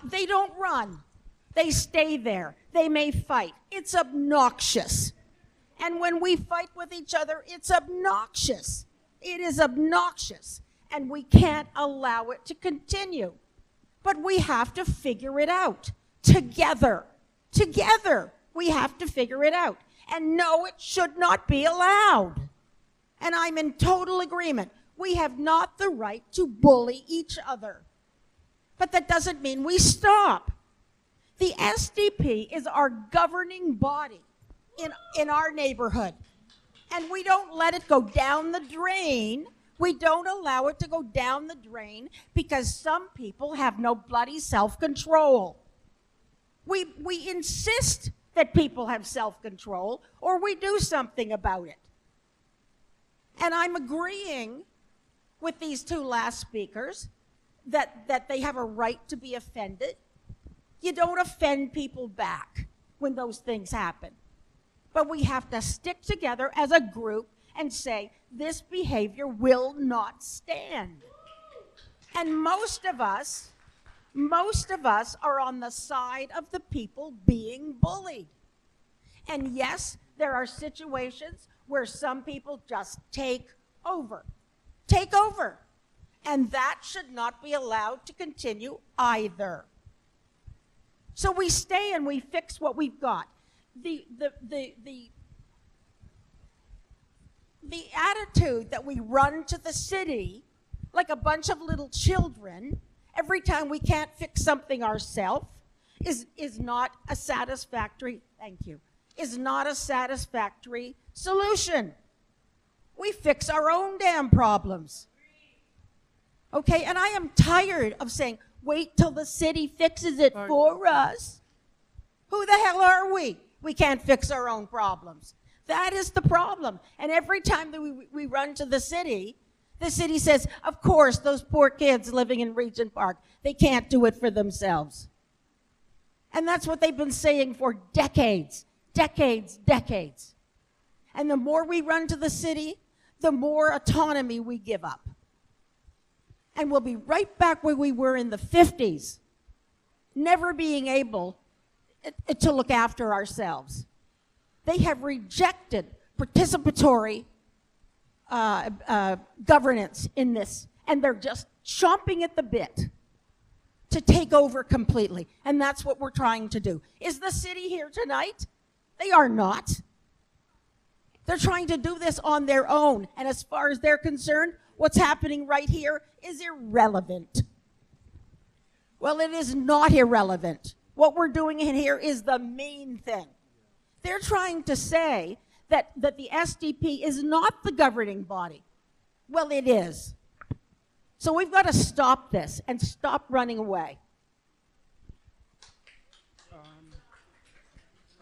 They don't run. They stay there. They may fight. It's obnoxious. And when we fight with each other, it's obnoxious. It is obnoxious. And we can't allow it to continue. But we have to figure it out together. Together, we have to figure it out. And no, it should not be allowed. And I'm in total agreement. We have not the right to bully each other. But that doesn't mean we stop. The SDP is our governing body in our neighborhood. And we don't let it go down the drain. We don't allow it to go down the drain because some people have no bloody self-control. We insist that people have self-control, or we do something about it. And I'm agreeing with these two last speakers that they have a right to be offended. You don't offend people back when those things happen. But we have to stick together as a group and say, this behavior will not stand. And most of us are on the side of the people being bullied. And yes, there are situations where some people just take over. Take over. And that should not be allowed to continue either. So we stay and we fix what we've got. The attitude that we run to the city like a bunch of little children every time we can't fix something ourselves is not a satisfactory, is not a satisfactory solution. We fix our own damn problems. Okay, and I am tired of saying, wait till the city fixes it for us. Who the hell are we? We can't fix our own problems. That is the problem. And every time that we run to the city says, of course, those poor kids living in Regent Park, they can't do it for themselves. And that's what they've been saying for decades, decades, decades. And the more we run to the city, the more autonomy we give up. And we'll be right back where we were in the 50s, never being able to look after ourselves. They have rejected participatory governance in this, and they're just chomping at the bit to take over completely. And that's what we're trying to do. Is the city here tonight? They are not. They're trying to do this on their own. And as far as they're concerned, what's happening right here is irrelevant. Well, it is not irrelevant. What we're doing in here is the main thing. They're trying to say that the SDP is not the governing body. Well, it is. So we've got to stop this and stop running away.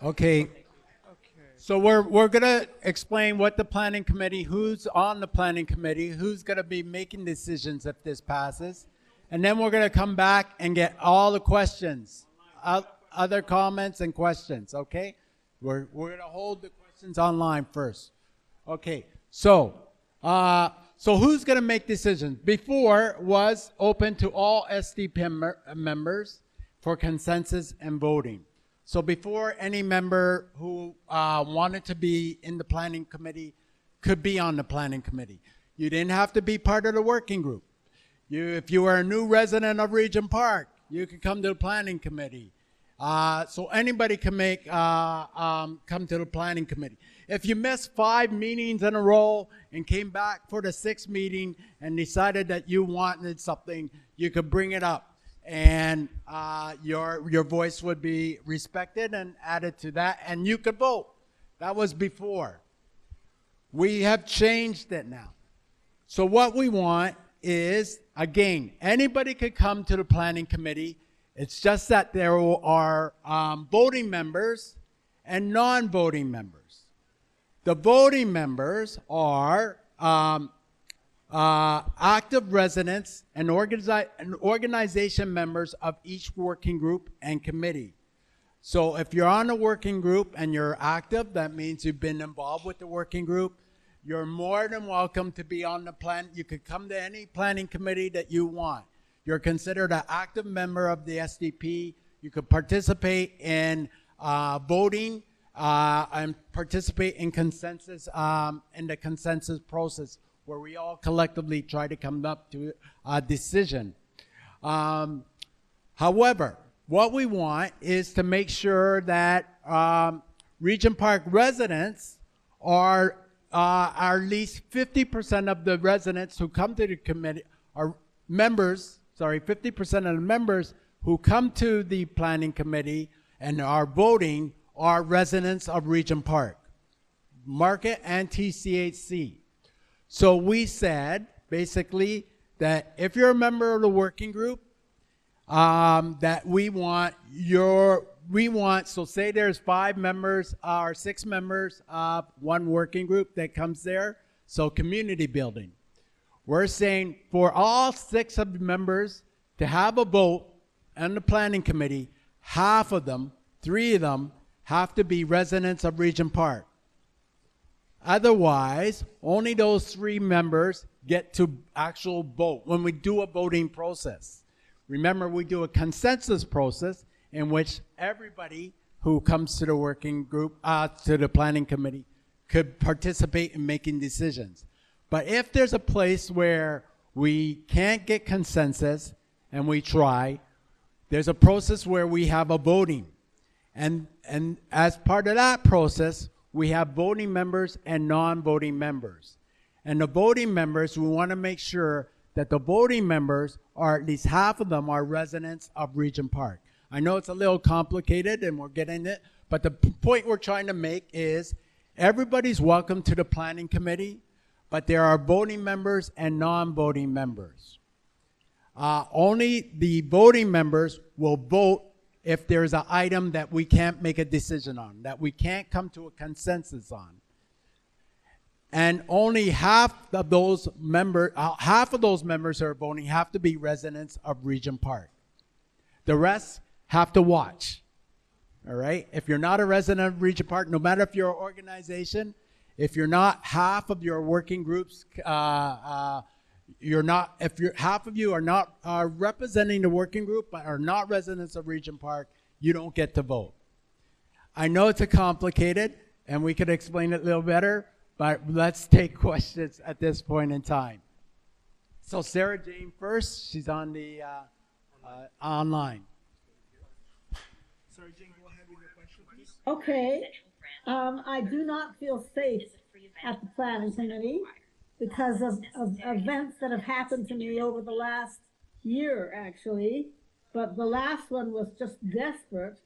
Okay. So we're going to explain what the planning committee, who's on the planning committee, who's going to be making decisions if this passes. And then we're going to come back and get all the questions, other comments and questions, okay? We're going to hold the questions online first. Okay, so who's going to make decisions? Before was open to all SDP members for consensus and voting. So before, any member who wanted to be in the planning committee could be on the planning committee. You didn't have to be part of the working group. If you were a new resident of Regent Park, you could come to the planning committee. So anybody can come to the planning committee. If you missed 5 meetings in a row and came back for the 6th meeting and decided that you wanted something, you could bring it up, and your voice would be respected and added to that, and you could vote. That was before. We have changed it now. So what we want is, again, anybody could come to the planning committee. It's just that there are voting members and non-voting members. The voting members are active residents and organization members of each working group and committee. So if you're on a working group and you're active, that means you've been involved with the working group. You're more than welcome to be on the plan. You could come to any planning committee that you want. You're considered an active member of the SDP. You could participate in voting and participate in consensus, in the consensus process, where we all collectively try to come up to a decision. However, what we want is to make sure that Regent Park residents are at least 50% of the residents who come to the committee are members. 50% of the members who come to the planning committee and are voting are residents of Regent Park, Market and TCHC. So we said, basically, that if you're a member of the working group, that we want, so say there's 5 members or 6 members of one working group that comes there, so community building. We're saying for all 6 of the members to have a vote on the planning committee, half of them, 3 of them, have to be residents of Regent Park. Otherwise, only those 3 members get to actual vote when we do a voting process. Remember, we do a consensus process in which everybody who comes to the working group, to the planning committee, could participate in making decisions. But if there's a place where we can't get consensus and we try, there's a process where we have a voting. And as part of that process, we have voting members and non-voting members. And the voting members, we want to make sure that the voting members are, at least half of them, are residents of Regent Park. I know it's a little complicated and we're getting it, but the point we're trying to make is everybody's welcome to the planning committee, but there are voting members and non-voting members. Only the voting members will vote if there's an item that we can't make a decision on, that we can't come to a consensus on. And only half of those members who are voting have to be residents of Regent Park. The rest have to watch. All right? If you're not a resident of Regent Park, no matter if you're an organization, if you're not half of your working groups, half of you are not representing the working group but are not residents of Regent Park, you don't get to vote. I know it's complicated and we could explain it a little better, but let's take questions at this point in time. So Sarah Jane first, she's on the online. Sarah Jane, go ahead with your question, please. Okay. I do not feel safe at the planning committee because of events that have happened to me over the last year, actually. But the last one was just desperate.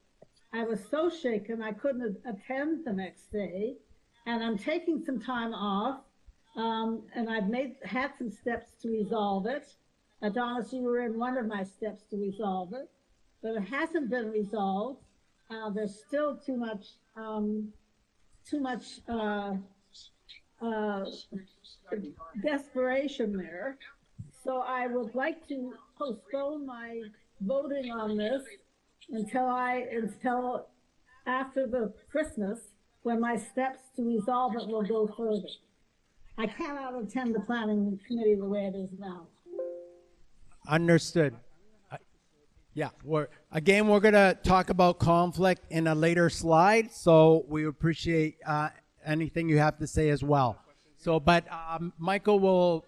I was so shaken I couldn't attend the next day. And I'm taking some time off. And I've had some steps to resolve it. Adonis, you were in one of my steps to resolve it. But it hasn't been resolved. There's still too much desperation there. So I would like to postpone my voting on this until after the Christmas, when my steps to resolve it will go further. I cannot attend the planning committee the way it is now. Understood. Yeah, we're going to talk about conflict in a later slide, so we appreciate anything you have to say as well. So, but Michael will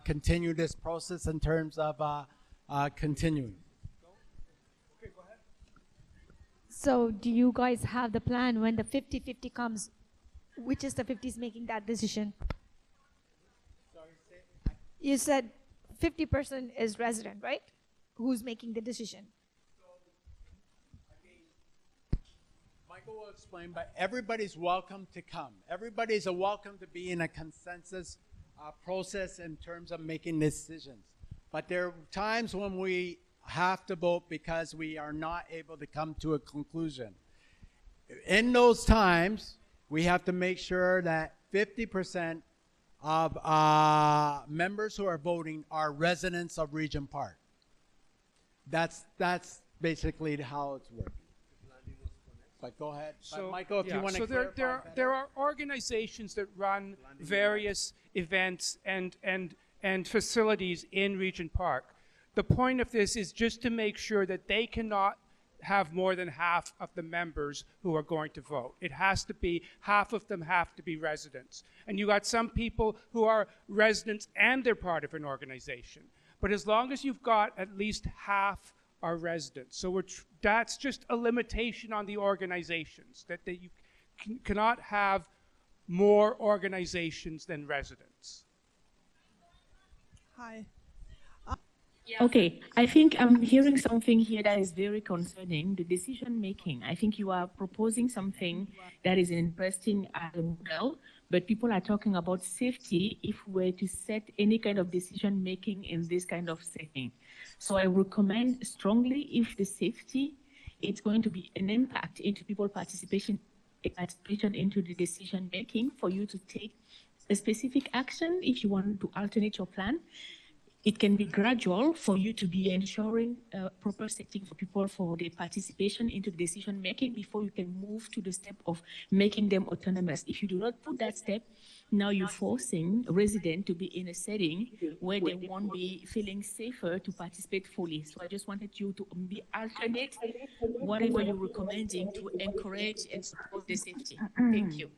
continue this process in terms of continuing. So do you guys have the plan when the 50-50 comes? Which is the 50s making that decision? You said 50% is resident, right? Who's making the decision? Michael will explain, but everybody's welcome to come. Everybody's welcome to be in a consensus process in terms of making decisions. But there are times when we have to vote because we are not able to come to a conclusion. In those times, we have to make sure that 50% of members who are voting are residents of Regent Park. That's basically how it's working. But go ahead. So, Michael, if you want to so clarify. there are organizations that run various events and facilities in Regent Park. The point of this is just to make sure that they cannot have more than half of the members who are going to vote. It has to be, half of them have to be residents. And you got some people who are residents and they're part of an organization. But as long as you've got at least half are residents. So that's just a limitation on the organizations, that you cannot have more organizations than residents. Hi. Okay, I think I'm hearing something here that is very concerning, the decision making. I think you are proposing something that is interesting as a model, but people are talking about safety if we were to set any kind of decision making in this kind of setting. So I recommend strongly, if the safety, it's going to be an impact into people's participation into the decision making, for you to take a specific action if you want to alternate your plan. It can be gradual for you to be ensuring proper setting for people for their participation into decision making before you can move to the step of making them autonomous. If you do not put that step, now you're forcing residents to be in a setting where they won't be feeling safer to participate fully. So I just wanted you to be alternate whatever you're recommending to encourage and support the safety. Thank you.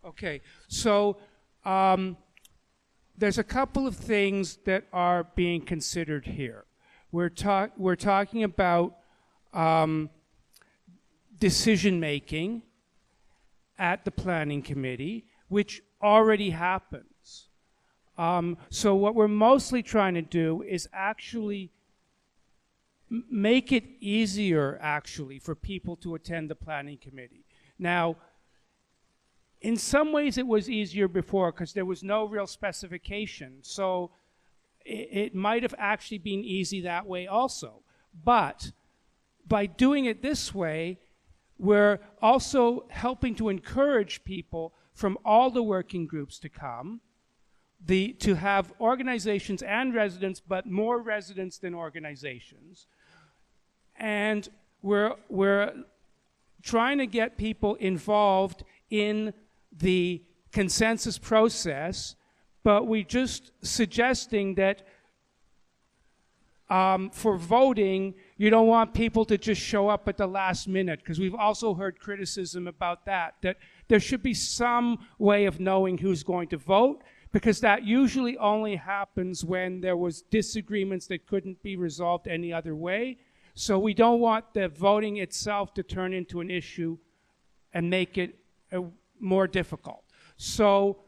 Okay, so there's a couple of things that are being considered here. We're talking about decision making at the planning committee, which already happens. So what we're mostly trying to do is actually make it easier, actually, for people to attend the planning committee. Now, in some ways it was easier before because there was no real specification. So it might have actually been easy that way also. But by doing it this way, we're also helping to encourage people from all the working groups to come, to have organizations and residents, but more residents than organizations. And we're trying to get people involved in the consensus process, but we're just suggesting that for voting, you don't want people to just show up at the last minute, because we've also heard criticism about that there should be some way of knowing who's going to vote, because that usually only happens when there was disagreements that couldn't be resolved any other way. So we don't want the voting itself to turn into an issue and make it more difficult. So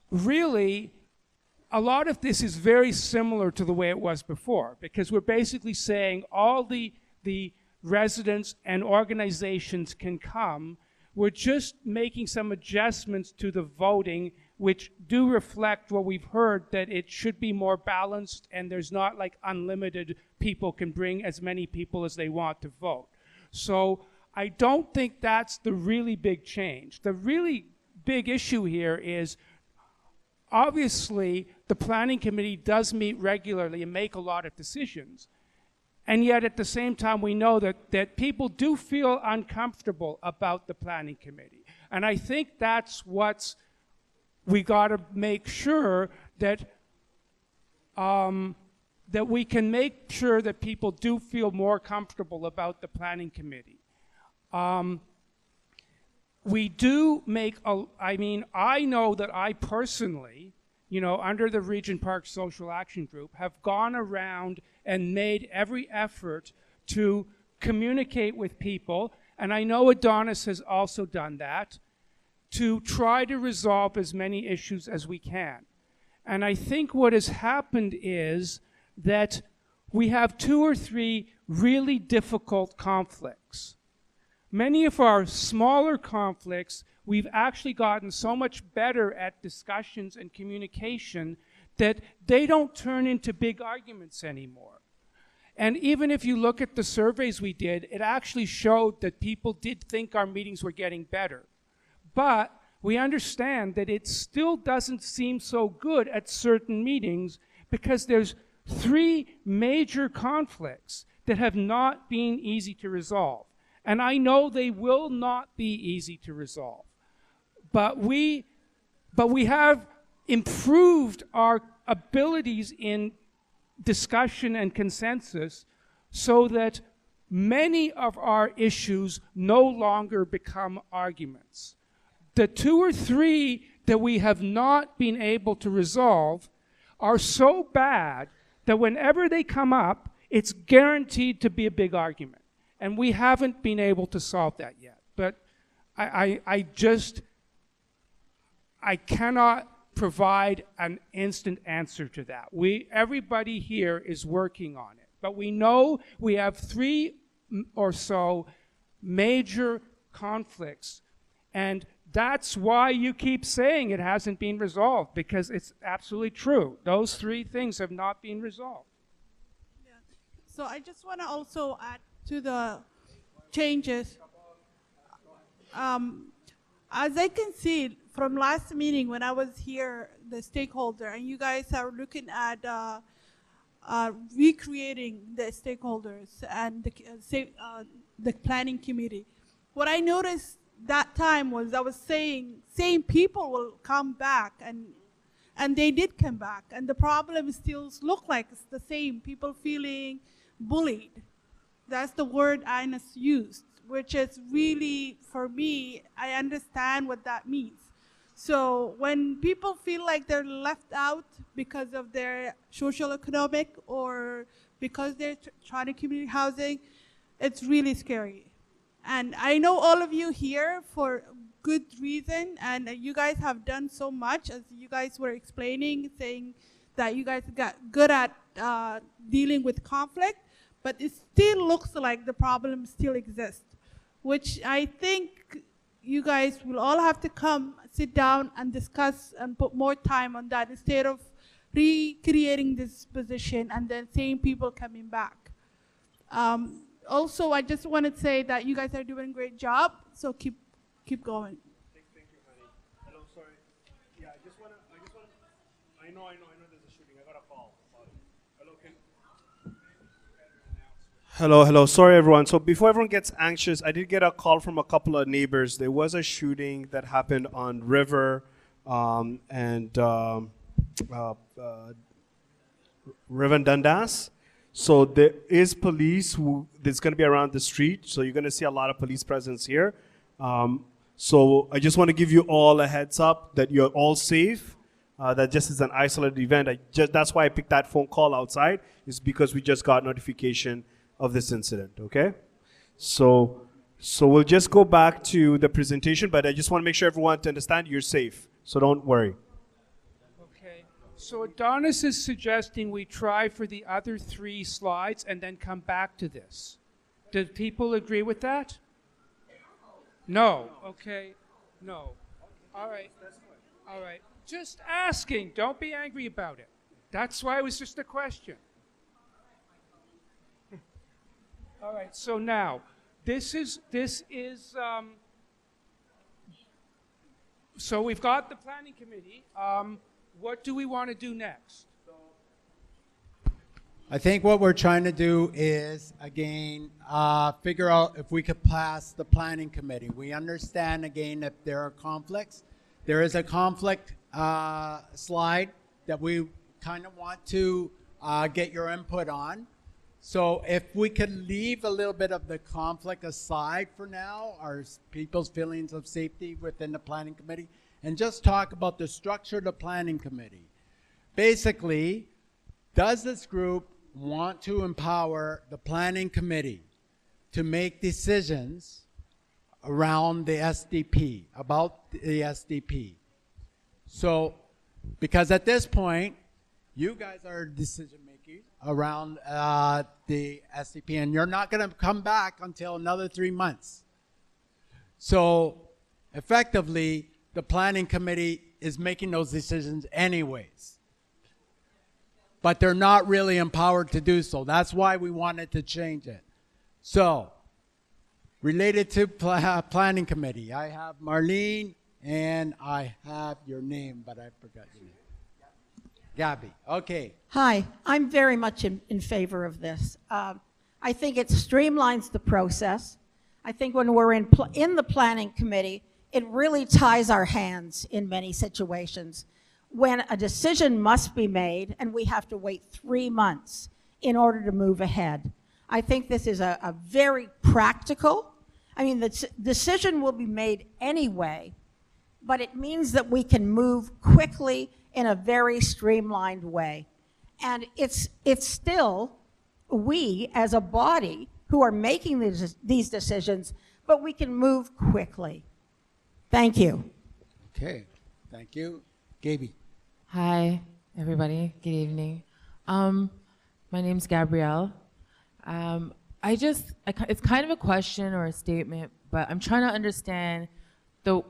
really, a lot of this is very similar to the way it was before, because we're basically saying all the residents and organizations can come. We're just making some adjustments to the voting, which do reflect what we've heard, that it should be more balanced and there's not like unlimited people can bring as many people as they want to vote. So I don't think that's the really big change. The really big issue here is, obviously, the planning committee does meet regularly and make a lot of decisions. And yet, at the same time, we know that people do feel uncomfortable about the planning committee. And I think that's what's, we got to make sure that that we can make sure that people do feel more comfortable about the planning committee. We do make, I know that I personally, under the Regent Park Social Action Group, have gone around and made every effort to communicate with people, and I know Adonis has also done that, to try to resolve as many issues as we can. And I think what has happened is that we have 2 or 3 really difficult conflicts. Many of our smaller conflicts, we've actually gotten so much better at discussions and communication that they don't turn into big arguments anymore. And even if you look at the surveys we did, it actually showed that people did think our meetings were getting better. But we understand that it still doesn't seem so good at certain meetings because there's 3 major conflicts that have not been easy to resolve. And I know they will not be easy to resolve. But we have improved our abilities in discussion and consensus so that many of our issues no longer become arguments. The 2 or 3 that we have not been able to resolve are so bad that whenever they come up, it's guaranteed to be a big argument. And we haven't been able to solve that yet. But I cannot provide an instant answer to that. Everybody here is working on it. But we know we have 3 or so major conflicts. And that's why you keep saying it hasn't been resolved, because it's absolutely true. Those 3 things have not been resolved. Yeah. So I just want to also add to the changes. As I can see from last meeting when I was here, the stakeholder, and you guys are looking at recreating the stakeholders and the planning committee. What I noticed that time was I was saying same people will come back, and they did come back, and the problem still look like it's the same, people feeling bullied. That's the word Ines used, which is really, for me, I understand what that means. So when people feel like they're left out because of their social economic or because they're trying to community housing, it's really scary. And I know all of you here for good reason, and you guys have done so much, as you guys were explaining, saying that you guys got good at dealing with conflict, but it still looks like the problem still exists, which I think you guys will all have to come, sit down and discuss and put more time on that instead of recreating this position and then same people coming back. Also, I just want to say that you guys are doing a great job, so keep going. Thank you, honey. Hello, sorry. Yeah, I know there's a shooting. I got a call about it. Hello, Hello. Sorry, everyone. So before everyone gets anxious, I did get a call from a couple of neighbors. There was a shooting that happened on River River and Dundas. So there is police that's going to be around the street. So you're going to see a lot of police presence here. So I just want to give you all a heads up that you're all safe. That just is an isolated event. That's why I picked that phone call outside, is because we just got notification of this incident, okay? So we'll just go back to the presentation, but I just want to make sure everyone to understand you're safe. So don't worry. So Adonis is suggesting we try for the other 3 slides and then come back to this. Do people agree with that? No. Okay. No. All right. All right. Just asking. Don't be angry about it. That's why it was just a question. All right. So now, so we've got the planning committee. What do we want to do next? I think what we're trying to do is, again, figure out if we could pass the planning committee. We understand, again, that there are conflicts. There is a conflict slide that we kind of want to get your input on. So if we could leave a little bit of the conflict aside for now, our people's feelings of safety within the planning committee, and just talk about the structure of the planning committee. Basically, does this group want to empower the planning committee to make decisions around the SDP, about the SDP. So, because at this point, you guys are decision makers around the SDP, and you're not going to come back until another 3 months. So, effectively, the planning committee is making those decisions anyways. But they're not really empowered to do so. That's why we wanted to change it. So, related to planning committee, I have Marlene and I have your name, but I forgot your name. Gabby, okay. Hi, I'm very much in favor of this. I think it streamlines the process. I think when we're in the planning committee, it really ties our hands in many situations. When a decision must be made and we have to wait 3 months in order to move ahead. I think this is a very practical, the decision will be made anyway, but it means that we can move quickly in a very streamlined way. And it's still we as a body who are making these decisions, but we can move quickly. Thank you. Okay, thank you. Gaby. Hi, everybody. Good evening. My name's Gabrielle. It's kind of a question or a statement, but I'm trying to understand the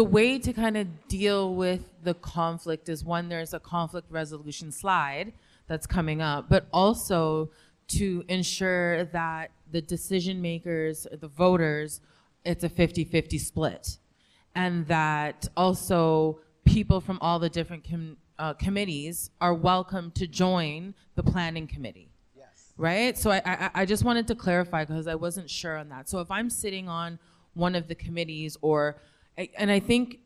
way to kind of deal with the conflict is one, there's a conflict resolution slide that's coming up, but also to ensure that the decision makers, the voters, it's a 50-50 split. And that also people from all the different committees are welcome to join the planning committee. Yes. Right? So I just wanted to clarify because I wasn't sure on that. So if I'm sitting on one of the committees and I think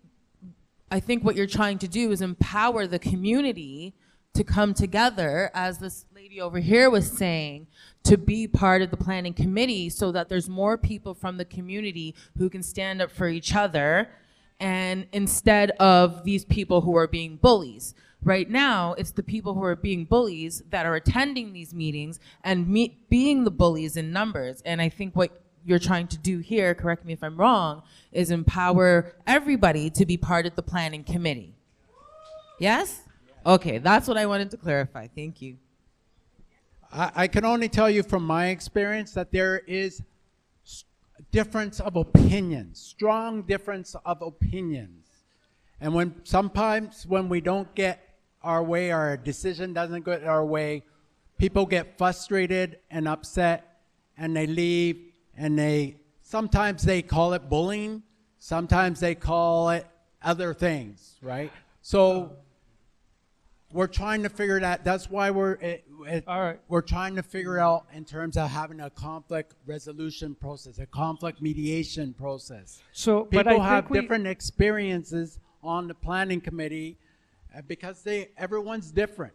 what you're trying to do is empower the community to come together, as this lady over here was saying, to be part of the planning committee so that there's more people from the community who can stand up for each other, and instead of these people who are being bullies. Right now, it's the people who are being bullies that are attending these meetings and being the bullies in numbers. And I think what you're trying to do here, correct me if I'm wrong, is empower everybody to be part of the planning committee. Yes? Okay, that's what I wanted to clarify. Thank you. I can only tell you from my experience that there is difference of opinions, strong difference of opinions. And sometimes when we don't get our way, our decision doesn't go our way, people get frustrated and upset and they leave, and sometimes they call it bullying, sometimes they call it other things, right? So we're trying to figure that. That's why we're trying to figure out in terms of having a conflict resolution process, a conflict mediation process. So, people have different experiences on the planning committee because everyone's different.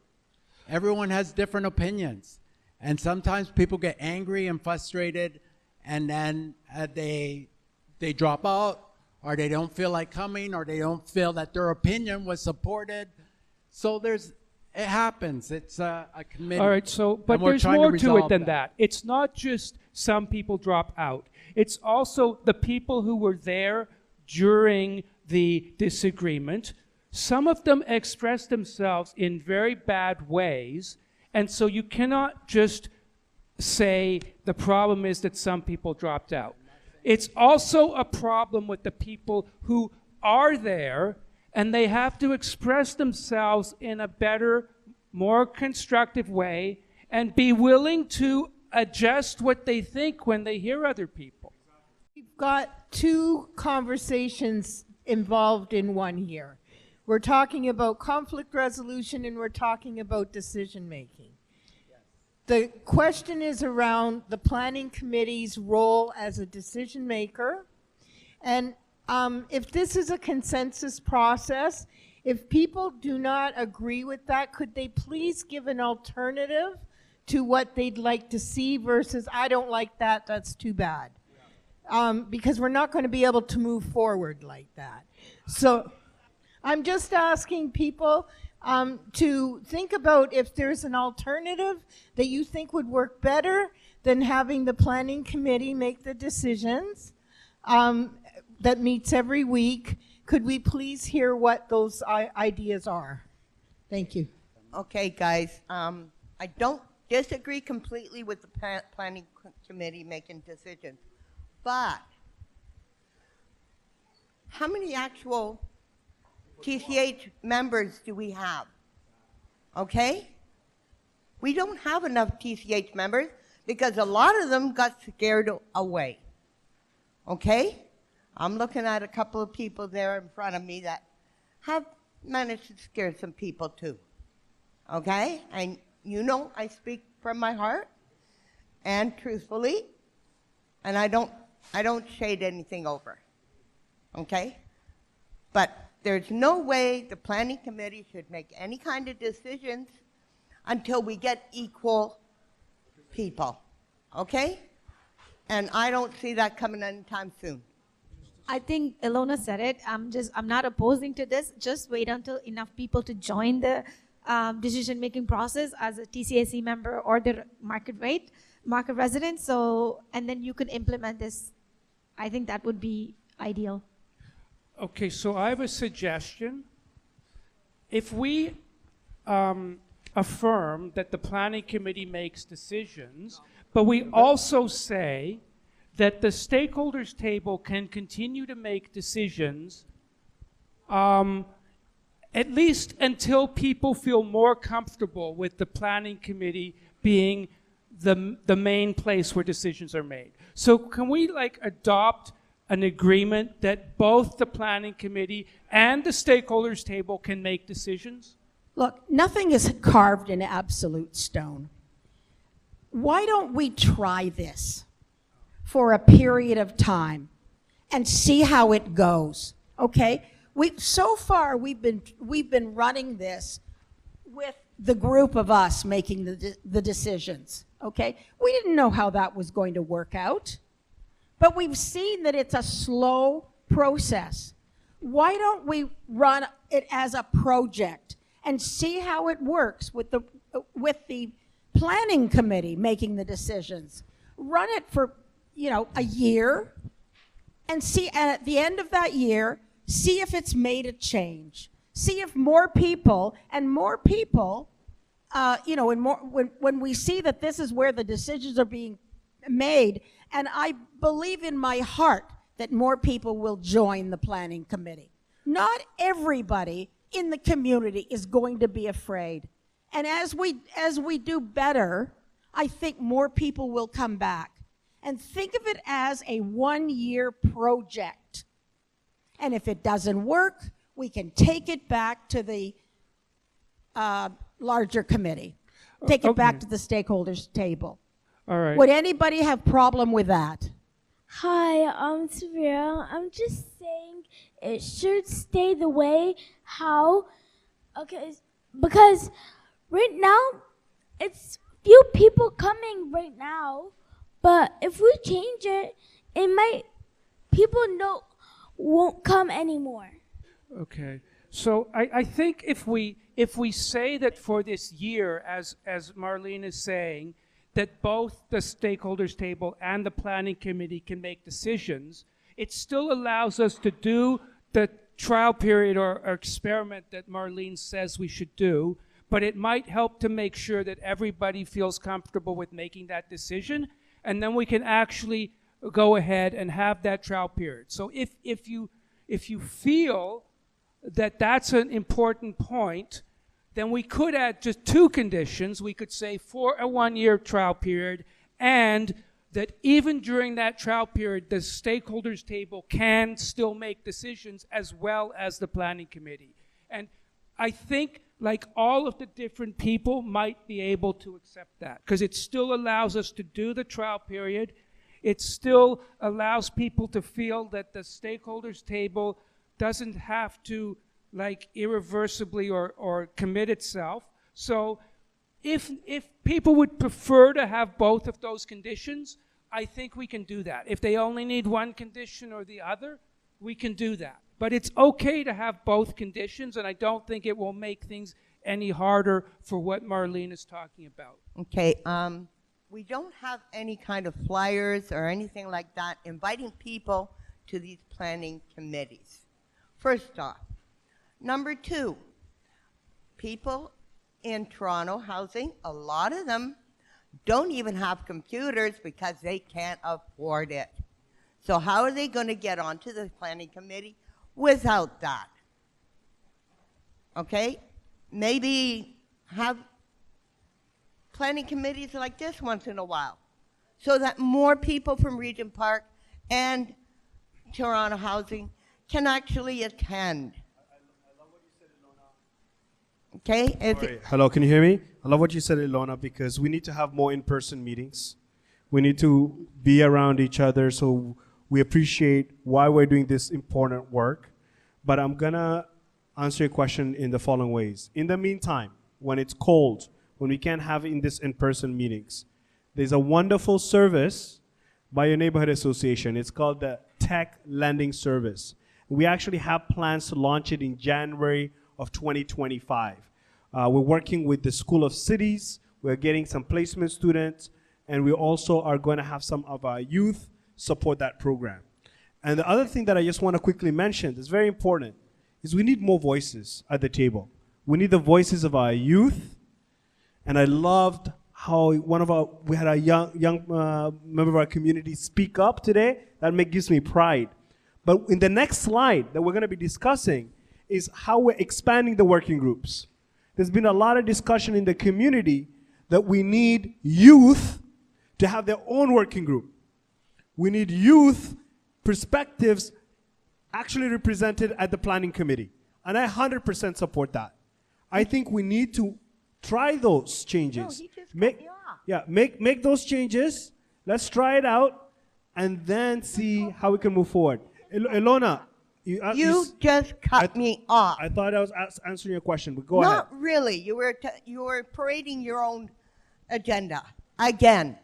Everyone has different opinions, and sometimes people get angry and frustrated, and then they drop out, or they don't feel like coming, or they don't feel that their opinion was supported. So it happens. It's a committee. All right, but there's more to it than that. It's not just some people drop out. It's also the people who were there during the disagreement. Some of them expressed themselves in very bad ways, and so you cannot just say the problem is that some people dropped out. It's also a problem with the people who are there, and they have to express themselves in a better, more constructive way and be willing to adjust what they think when they hear other people. We've got two conversations involved in one here. We're talking about conflict resolution and we're talking about decision making. The question is around the planning committee's role as a decision maker. And if this is a consensus process, if people do not agree with that, could they please give an alternative to what they'd like to see versus, I don't like that, that's too bad. Because we're not going to be able to move forward like that. So I'm just asking people to think about if there's an alternative that you think would work better than having the planning committee make the decisions that meets every week. Could we please hear what those ideas are? Thank you. Okay, guys, I don't disagree completely with the planning committee making decisions, but how many actual TCH members do we have? Okay? We don't have enough TCH members because a lot of them got scared away. Okay? I'm looking at a couple of people there in front of me that have managed to scare some people too. Okay? And you know I speak from my heart and truthfully, and I don't shade anything over. Okay? But there's no way the planning committee should make any kind of decisions until we get equal people. Okay? And I don't see that coming anytime soon. I think Elena said it. I'm not opposing to this. Just wait until enough people to join the decision-making process as a TCAC member or the market resident. So, and then you can implement this. I think that would be ideal. Okay, so I have a suggestion. If we affirm that the planning committee makes decisions, but we also say that the stakeholders table can continue to make decisions at least until people feel more comfortable with the planning committee being the main place where decisions are made. So can we adopt an agreement that both the planning committee and the stakeholders table can make decisions? Look, nothing is carved in absolute stone. Why don't we try this for a period of time and see how it goes? Okay? So far we've been running this with the group of us making the decisions. Okay? We didn't know how that was going to work out. But we've seen that it's a slow process. Why don't we run it as a project and see how it works with the planning committee making the decisions? Run it for, a year and see, and at the end of that year, see if it's made a change. See if more people, and when we see that this is where the decisions are being made, and I believe in my heart that more people will join the planning committee. Not everybody in the community is going to be afraid. And as we do better, I think more people will come back. And think of it as a one-year project. And if it doesn't work, we can take it back to the larger committee. Take it back to the stakeholders table. All right. Would anybody have problem with that? Hi, I'm Severa. I'm just saying it should stay the way how, because right now it's few people coming right now, but if we change it, people won't come anymore. Okay. So I think if we say that for this year, as Marlene is saying, that both the stakeholders table and the planning committee can make decisions, it still allows us to do the trial period or experiment that Marlene says we should do, but it might help to make sure that everybody feels comfortable with making that decision, and then we can actually go ahead and have that trial period. So if you feel that that's an important point, then we could add just two conditions. We could say for a one-year trial period, and that even during that trial period, the stakeholders table can still make decisions as well as the planning committee. And I think all of the different people might be able to accept that, because it still allows us to do the trial period. It still allows people to feel that the stakeholders table doesn't have to irreversibly or commit itself. So if people would prefer to have both of those conditions, I think we can do that. If they only need one condition or the other, we can do that. But it's okay to have both conditions, and I don't think it will make things any harder for what Marlene is talking about. Okay, we don't have any kind of flyers or anything like that inviting people to these planning committees. First off. Number two, people in Toronto housing, a lot of them don't even have computers because they can't afford it. So how are they going to get onto the planning committee without that? Okay? Maybe have planning committees like this once in a while so that more people from Regent Park and Toronto Housing can actually attend. Okay? Right. Hello, can you hear me? I love what you said, Ilona, because we need to have more in-person meetings. We need to be around each other so we appreciate why we're doing this important work. But I'm going to answer your question in the following ways. In the meantime, when it's cold, when we can't have in-person meetings, there's a wonderful service by your neighborhood association. It's called the Tech Lending Service. We actually have plans to launch it in January of 2025. We're working with the School of Cities. We're getting some placement students, and we also are going to have some of our youth support that program. And the other thing that I just want to quickly mention that's very important is we need more voices at the table. We need the voices of our youth, and I loved how we had a young member of our community speak up today. That gives me pride. But in the next slide that we're going to be discussing is how we're expanding the working groups. There's been a lot of discussion in the community that we need youth to have their own working group. We need youth perspectives actually represented at the planning committee. And I 100% support that. I think we need to try those changes. Make those changes. Let's try it out and then see how we can move forward. Ilona, you just cut me off. I thought I was answering your question, but go ahead. Not really. You were parading your own agenda again.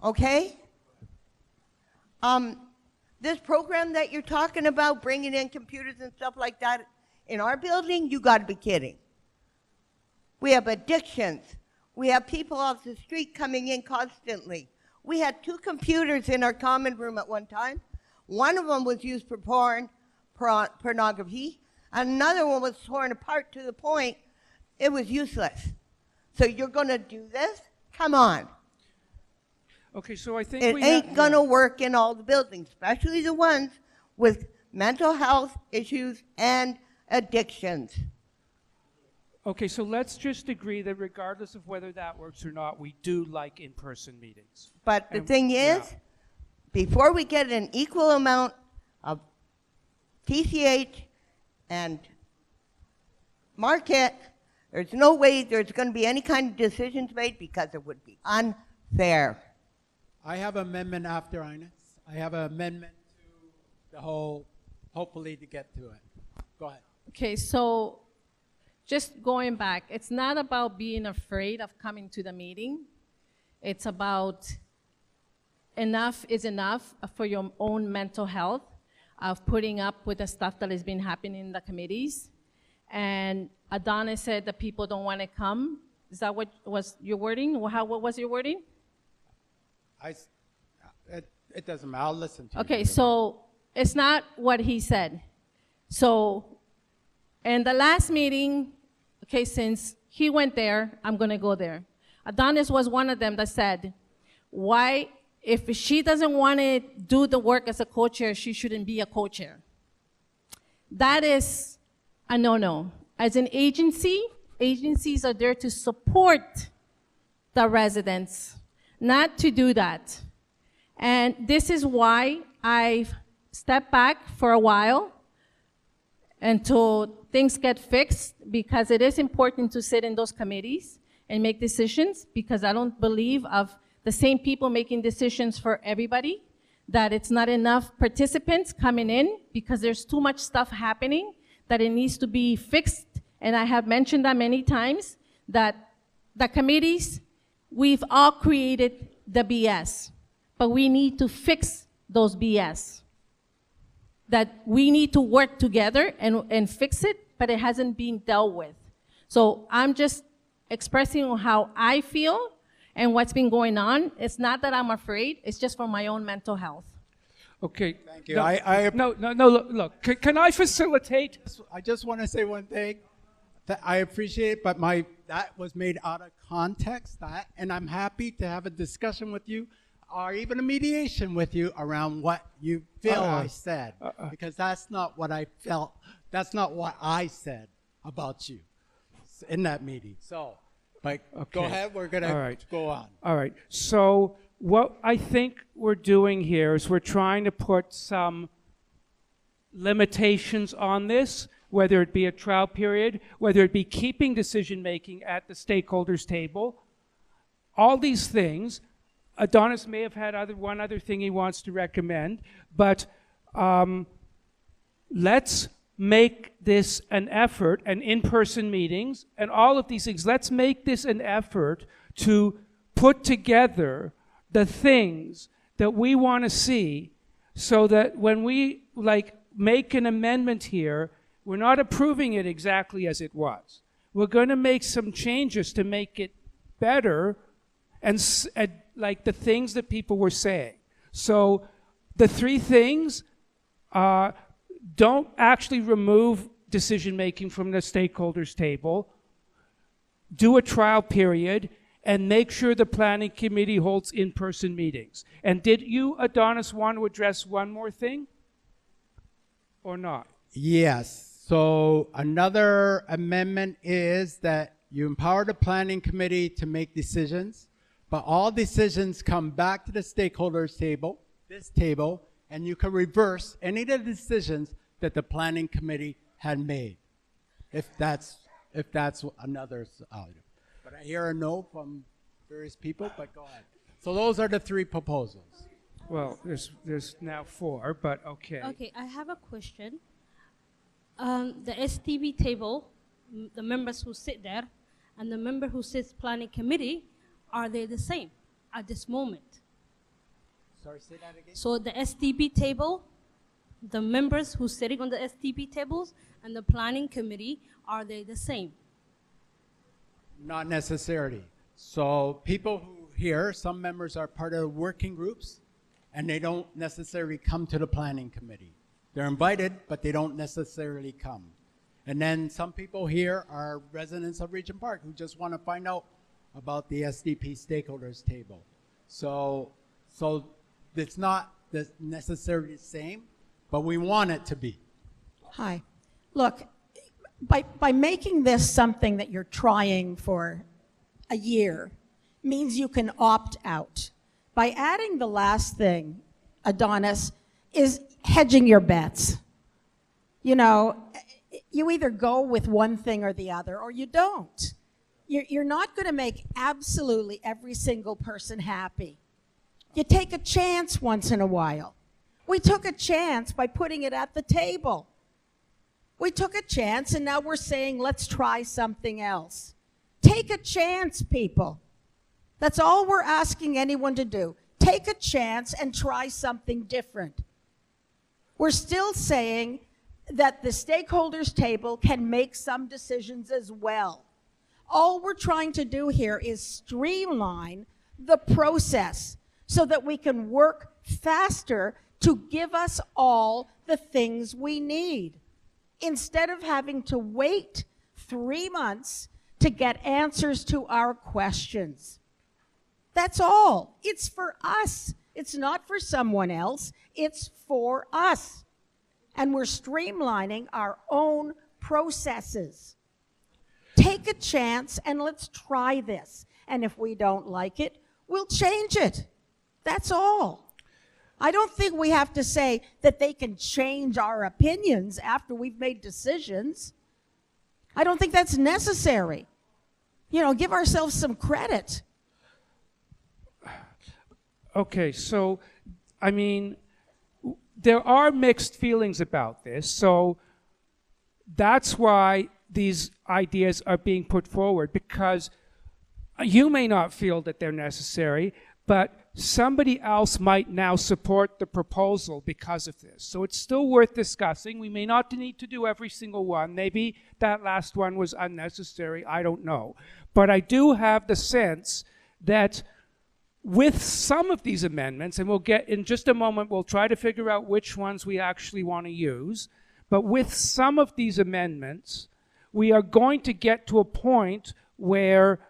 Okay? This program that you're talking about, bringing in computers and stuff like that in our building, you got to be kidding. We have addictions. We have people off the street coming in constantly. We had 2 computers in our common room at one time. One of them was used for pornography. Another one was torn apart to the point it was useless. So you're going to do this? Come on. Okay, so I think it ain't going to work in all the buildings, especially the ones with mental health issues and addictions. Okay, so let's just agree that regardless of whether that works or not, we do like in-person meetings. But the thing is, before we get an equal amount of TCH and market, there's no way there's going to be any kind of decisions made because it would be unfair. I have an amendment after Ines. I have an amendment to the whole, hopefully to get to it. Go ahead. Okay, so just going back, it's not about being afraid of coming to the meeting. It's about enough is enough for your own mental health of putting up with the stuff that has been happening in the committees. And Adonis said that people don't want to come. Is that what was your wording? What was your wording? It doesn't matter. I'll listen to you. Okay, so it's not what he said. So in the last meeting, okay, since he went there, I'm going to go there. Adonis was one of them that said, why, if she doesn't want to do the work as a co-chair, she shouldn't be a co-chair. That is a no-no. As an agency, agencies are there to support the residents, not to do that. And this is why I've stepped back for a while until things get fixed, because it is important to sit in those committees and make decisions, because I don't believe of the same people making decisions for everybody, that it's not enough participants coming in because there's too much stuff happening that it needs to be fixed. And I have mentioned that many times, that the committees, we've all created the BS, but we need to fix those BS. That we need to work together and fix it, but it hasn't been dealt with. So I'm just expressing how I feel, and what's been going on. It's not that I'm afraid, it's just for my own mental health. Okay. Thank you. No, look. Can I facilitate? I just want to say one thing. That I appreciate it, but that was made out of context. And I'm happy to have a discussion with you, or even a mediation with you around what you feel I said, because that's not what I felt. That's not what I said about you in that meeting. So, but go ahead. We're gonna go on. All right. So what I think we're doing here is we're trying to put some limitations on this, whether it be a trial period, whether it be keeping decision-making at the stakeholders table, all these things. Adonis may have had one other thing he wants to recommend, but let's make this an effort, and in-person meetings, and all of these things, let's make this an effort to put together the things that we want to see, so that when we make an amendment here, we're not approving it exactly as it was. We're going to make some changes to make it better, and like the things that people were saying. So the three things, don't actually remove decision-making from the stakeholders table, do a trial period, and make sure the planning committee holds in-person meetings. And did you, Adonis, want to address one more thing? Or not? Yes. So another amendment is that you empower the planning committee to make decisions, but all decisions come back to the stakeholders table, this table, and you can reverse any of the decisions that the planning committee had made, if that's another item. But I hear a no from various people, but go ahead. So those are the three proposals. Well, there's now four, but okay. Okay, I have a question. The SDP table, the members who sit there, and the member who sits planning committee, are they the same at this moment? Sorry, say that again? So the SDP table, the members who sitting on the SDP tables, and the planning committee, are they the same? Not necessarily. So people who here, some members are part of working groups, and they don't necessarily come to the planning committee. They're invited, but they don't necessarily come. And then some people here are residents of Regent Park who just want to find out about the SDP stakeholders table. So it's not necessarily the same, but we want it to be. Hi. Look, by making this something that you're trying for a year means you can opt out. By adding the last thing, Adonis, is hedging your bets. You know, you either go with one thing or the other, or you don't. You're not going to make absolutely every single person happy. You take a chance once in a while. We took a chance by putting it at the table. We took a chance, and now we're saying, let's try something else. Take a chance, people. That's all we're asking anyone to do. Take a chance and try something different. We're still saying that the stakeholders table can make some decisions as well. All we're trying to do here is streamline the process so that we can work faster to give us all the things we need, instead of having to wait 3 months to get answers to our questions. That's all. It's for us. It's not for someone else. It's for us. And we're streamlining our own processes. Take a chance and let's try this. And if we don't like it, we'll change it. That's all. I don't think we have to say that they can change our opinions after we've made decisions. I don't think that's necessary. You know, give ourselves some credit. Okay, so, I mean, there are mixed feelings about this, so that's why these ideas are being put forward, because you may not feel that they're necessary, but somebody else might now support the proposal because of this. So it's still worth discussing. We may not need to do every single one. Maybe that last one was unnecessary. I don't know. But I do have the sense that with some of these amendments, and we'll get in just a moment, we'll try to figure out which ones we actually want to use, but with some of these amendments, we are going to get to a point where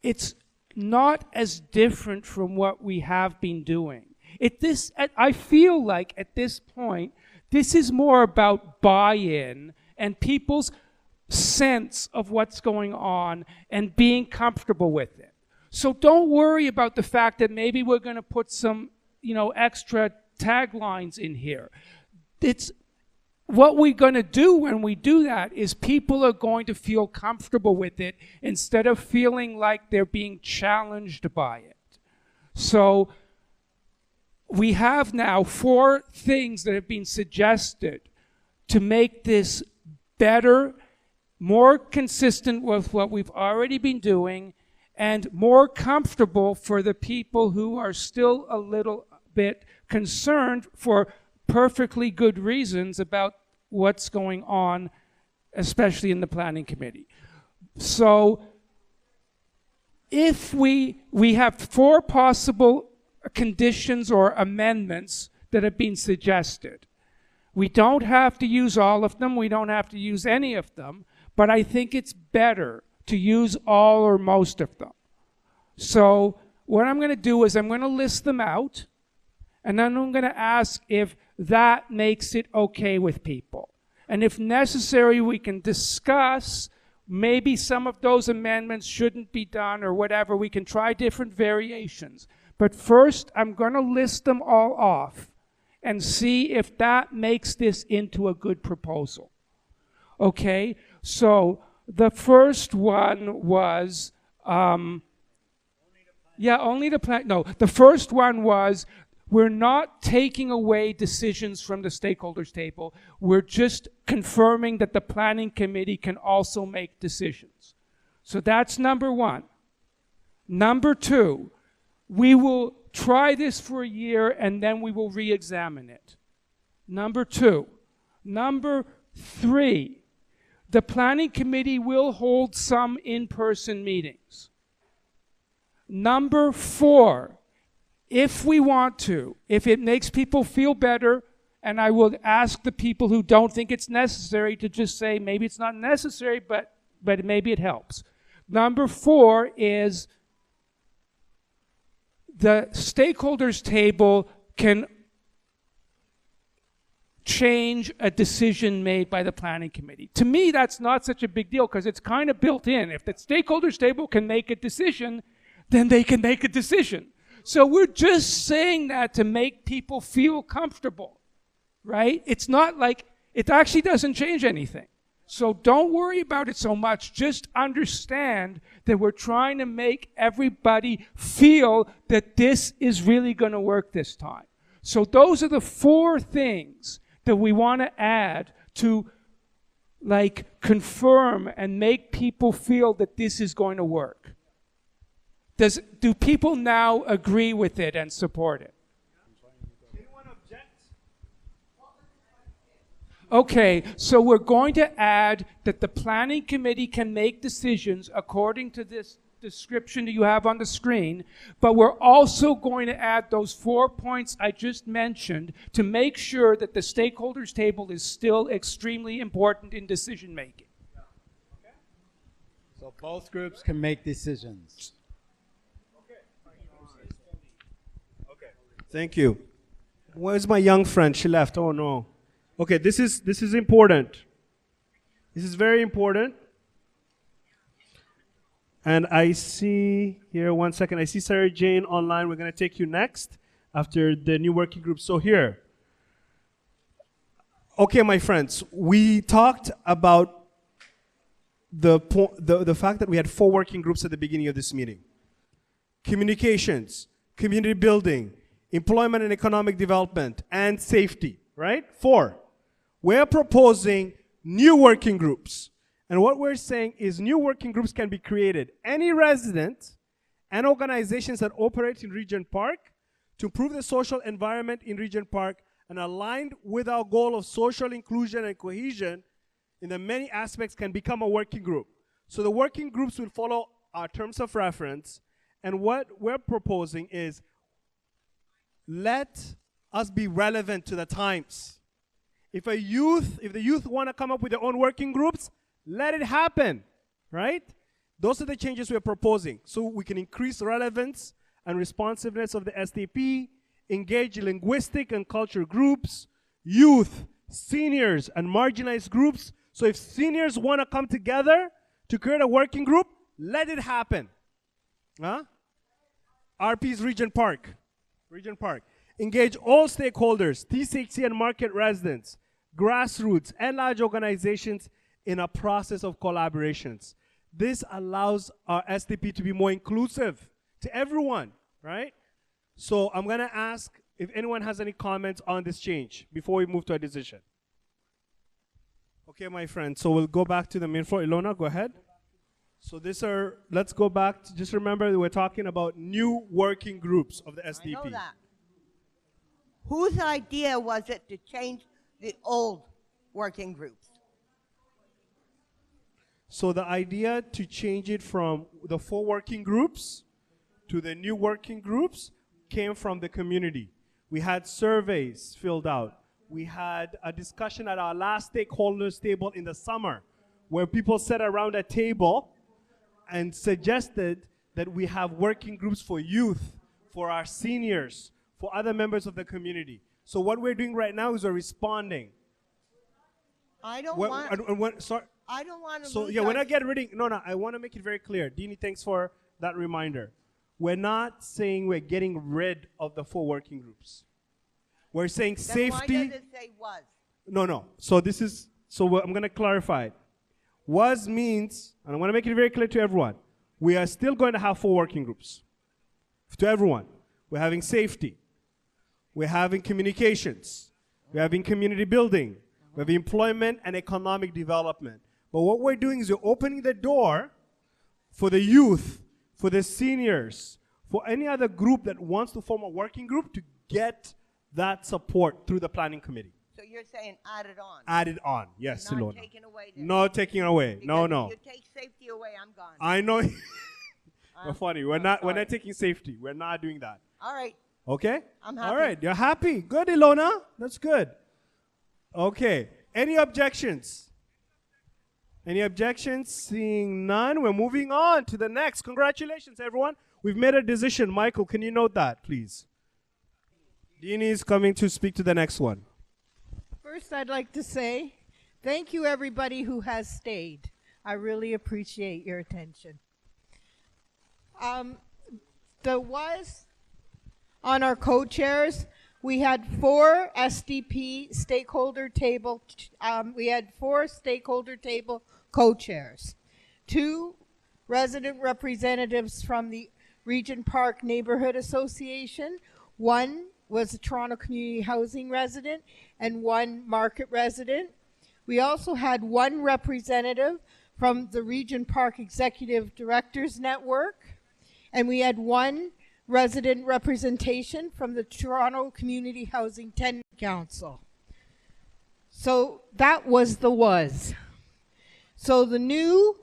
it's not as different from what we have been doing. I feel like at this point, this is more about buy-in and people's sense of what's going on and being comfortable with it. So don't worry about the fact that maybe we're going to put some, extra taglines in here. It's what we're going to do when we do that is people are going to feel comfortable with it instead of feeling like they're being challenged by it. So we have now 4 things that have been suggested to make this better, more consistent with what we've already been doing, and more comfortable for the people who are still a little bit concerned for perfectly good reasons about what's going on, especially in the planning committee. So if we have 4 possible conditions or amendments that have been suggested. We don't have to use all of them. We don't have to use any of them. But I think it's better to use all or most of them. So what I'm going to do is I'm going to list them out, and then I'm going to ask if that makes it okay with people. And if necessary, we can discuss maybe some of those amendments shouldn't be done or whatever. We can try different variations. But first, I'm going to list them all off and see if that makes this into a good proposal. Okay? So the first one was, the first one was, we're not taking away decisions from the stakeholders table. We're just confirming that the planning committee can also make decisions. So that's number 1. Number 2, we will try this for a year and then we will re-examine it. Number 2. Number 3, the planning committee will hold some in-person meetings. Number 4, if we want to, if it makes people feel better, and I will ask the people who don't think it's necessary to just say maybe it's not necessary, but maybe it helps. Number 4 is the stakeholders table can change a decision made by the planning committee. To me, that's not such a big deal because it's kind of built in. If the stakeholders table can make a decision, then they can make a decision. So we're just saying that to make people feel comfortable, right? It's not like, it actually doesn't change anything. So don't worry about it so much. Just understand that we're trying to make everybody feel that this is really going to work this time. So those are the 4 things that we want to add to confirm and make people feel that this is going to work. Do people now agree with it and support it? Anyone object? Okay, so we're going to add that the planning committee can make decisions according to this description that you have on the screen, but we're also going to add those 4 points I just mentioned to make sure that the stakeholders table is still extremely important in decision making. Okay. So both groups can make decisions. Thank you. Where's my young friend? She left. Oh no. Okay, this is important. This is very important. And I see here, 1 second, I see Sarah Jane online. We're going to take you next after the new working group. So here. Okay, my friends, we talked about the fact that we had 4 working groups at the beginning of this meeting. Communications, community building, employment and economic development, and safety, right? 4. We're proposing new working groups. And what we're saying is new working groups can be created. Any resident and organizations that operate in Regent Park to improve the social environment in Regent Park and aligned with our goal of social inclusion and cohesion in the many aspects can become a working group. So the working groups will follow our terms of reference, And what we're proposing is let us be relevant to the times. If the youth want to come up with their own working groups, let it happen, right? Those are the changes we're proposing. So we can increase relevance and responsiveness of the SDP, engage linguistic and cultural groups, youth, seniors, and marginalized groups. So if seniors want to come together to create a working group, let it happen. Huh? RP's Regent Park. Regent Park. Engage all stakeholders, TCHC and market residents, grassroots, and large organizations in a process of collaborations. This allows our SDP to be more inclusive to everyone, right? So I'm going to ask if anyone has any comments on this change before we move to a decision. Okay, my friend, so we'll go back to the main floor. Ilona, go ahead. So let's go back to, just remember that we're talking about new working groups of the SDP. I know that. Whose idea was it to change the old working groups? So the idea to change it from the 4 working groups to the new working groups came from the community. We had surveys filled out. We had a discussion at our last stakeholders table in the summer where people sat around a table and suggested that we have working groups for youth, for our seniors, for other members of the community. So what we're doing right now is we're responding. I don't want to So yeah, we're not getting rid of, no, I want to make it very clear. Dini, thanks for that reminder. We're not saying we're getting rid of the 4 working groups. We're saying then safety. Why does it say was? No. So I'm going to clarify it. Was means, and I want to make it very clear to everyone, we are still going to have 4 working groups. To everyone. We're having safety. We're having communications. We're having community building. We have employment and economic development. But what we're doing is we're opening the door for the youth, for the seniors, for any other group that wants to form a working group to get that support through the planning committee. So you're saying add it on? Add it on, yes, Not Ilona. taking away then. No taking away, Because no. If you take safety away, I'm gone. I know. You're funny. We're not taking safety. We're not doing that. All right. Okay? I'm happy. All right. You're happy. Good, Ilona. That's good. Okay. Any objections? Any objections? Seeing none, we're moving on to the next. Congratulations, everyone. We've made a decision. Michael, can you note that, please? Dini is coming to speak to the next one. First, I'd like to say thank you, everybody who has stayed. I really appreciate your attention. There was, on our co-chairs, we had 4 SDP stakeholder table, we had 4 stakeholder table co-chairs, 2 resident representatives from the Regent Park Neighborhood Association, 1 was a Toronto Community Housing resident, and 1 market resident. We also had 1 representative from the Regent Park Executive Directors Network, and we had 1 resident representation from the Toronto Community Housing Tenant Council. So that was the was. So the new,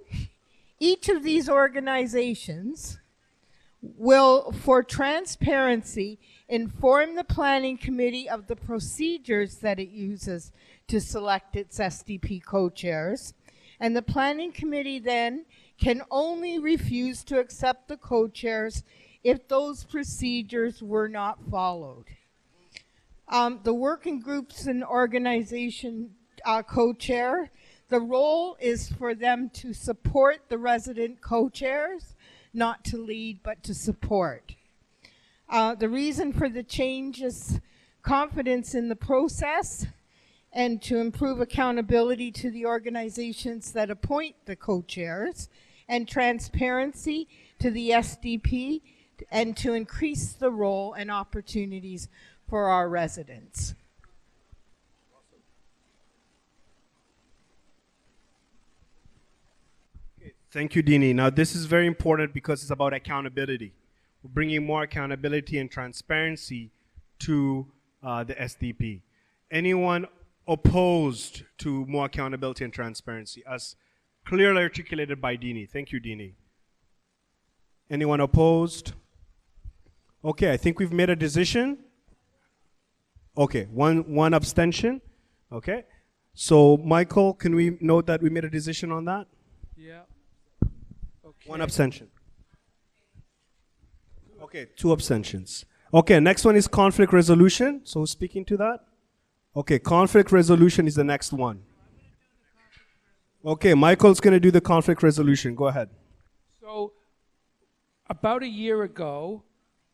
each of these organizations will, for transparency, inform the planning committee of the procedures that it uses to select its SDP co-chairs, and the planning committee then can only refuse to accept the co-chairs if those procedures were not followed. The working groups and organization co-chair, the role is for them to support the resident co-chairs, not to lead, but to support. The reason for the change is confidence in the process and to improve accountability to the organizations that appoint the co-chairs, and transparency to the SDP, and to increase the role and opportunities for our residents. Thank you, Dini. Now, this is very important because it's about accountability. We're bringing more accountability and transparency to the SDP. Anyone opposed to more accountability and transparency, as clearly articulated by Dini? Thank you, Dini. Anyone opposed? Okay, I think we've made a decision. Okay, one abstention. Okay. So, Michael, can we note that we made a decision on that? Yeah. Okay. One abstention. Okay, 2 abstentions. Okay, next one is conflict resolution. So, speaking to that? Okay, conflict resolution is the next one. Okay, Michael's going to do the conflict resolution. Go ahead. So, about a year ago,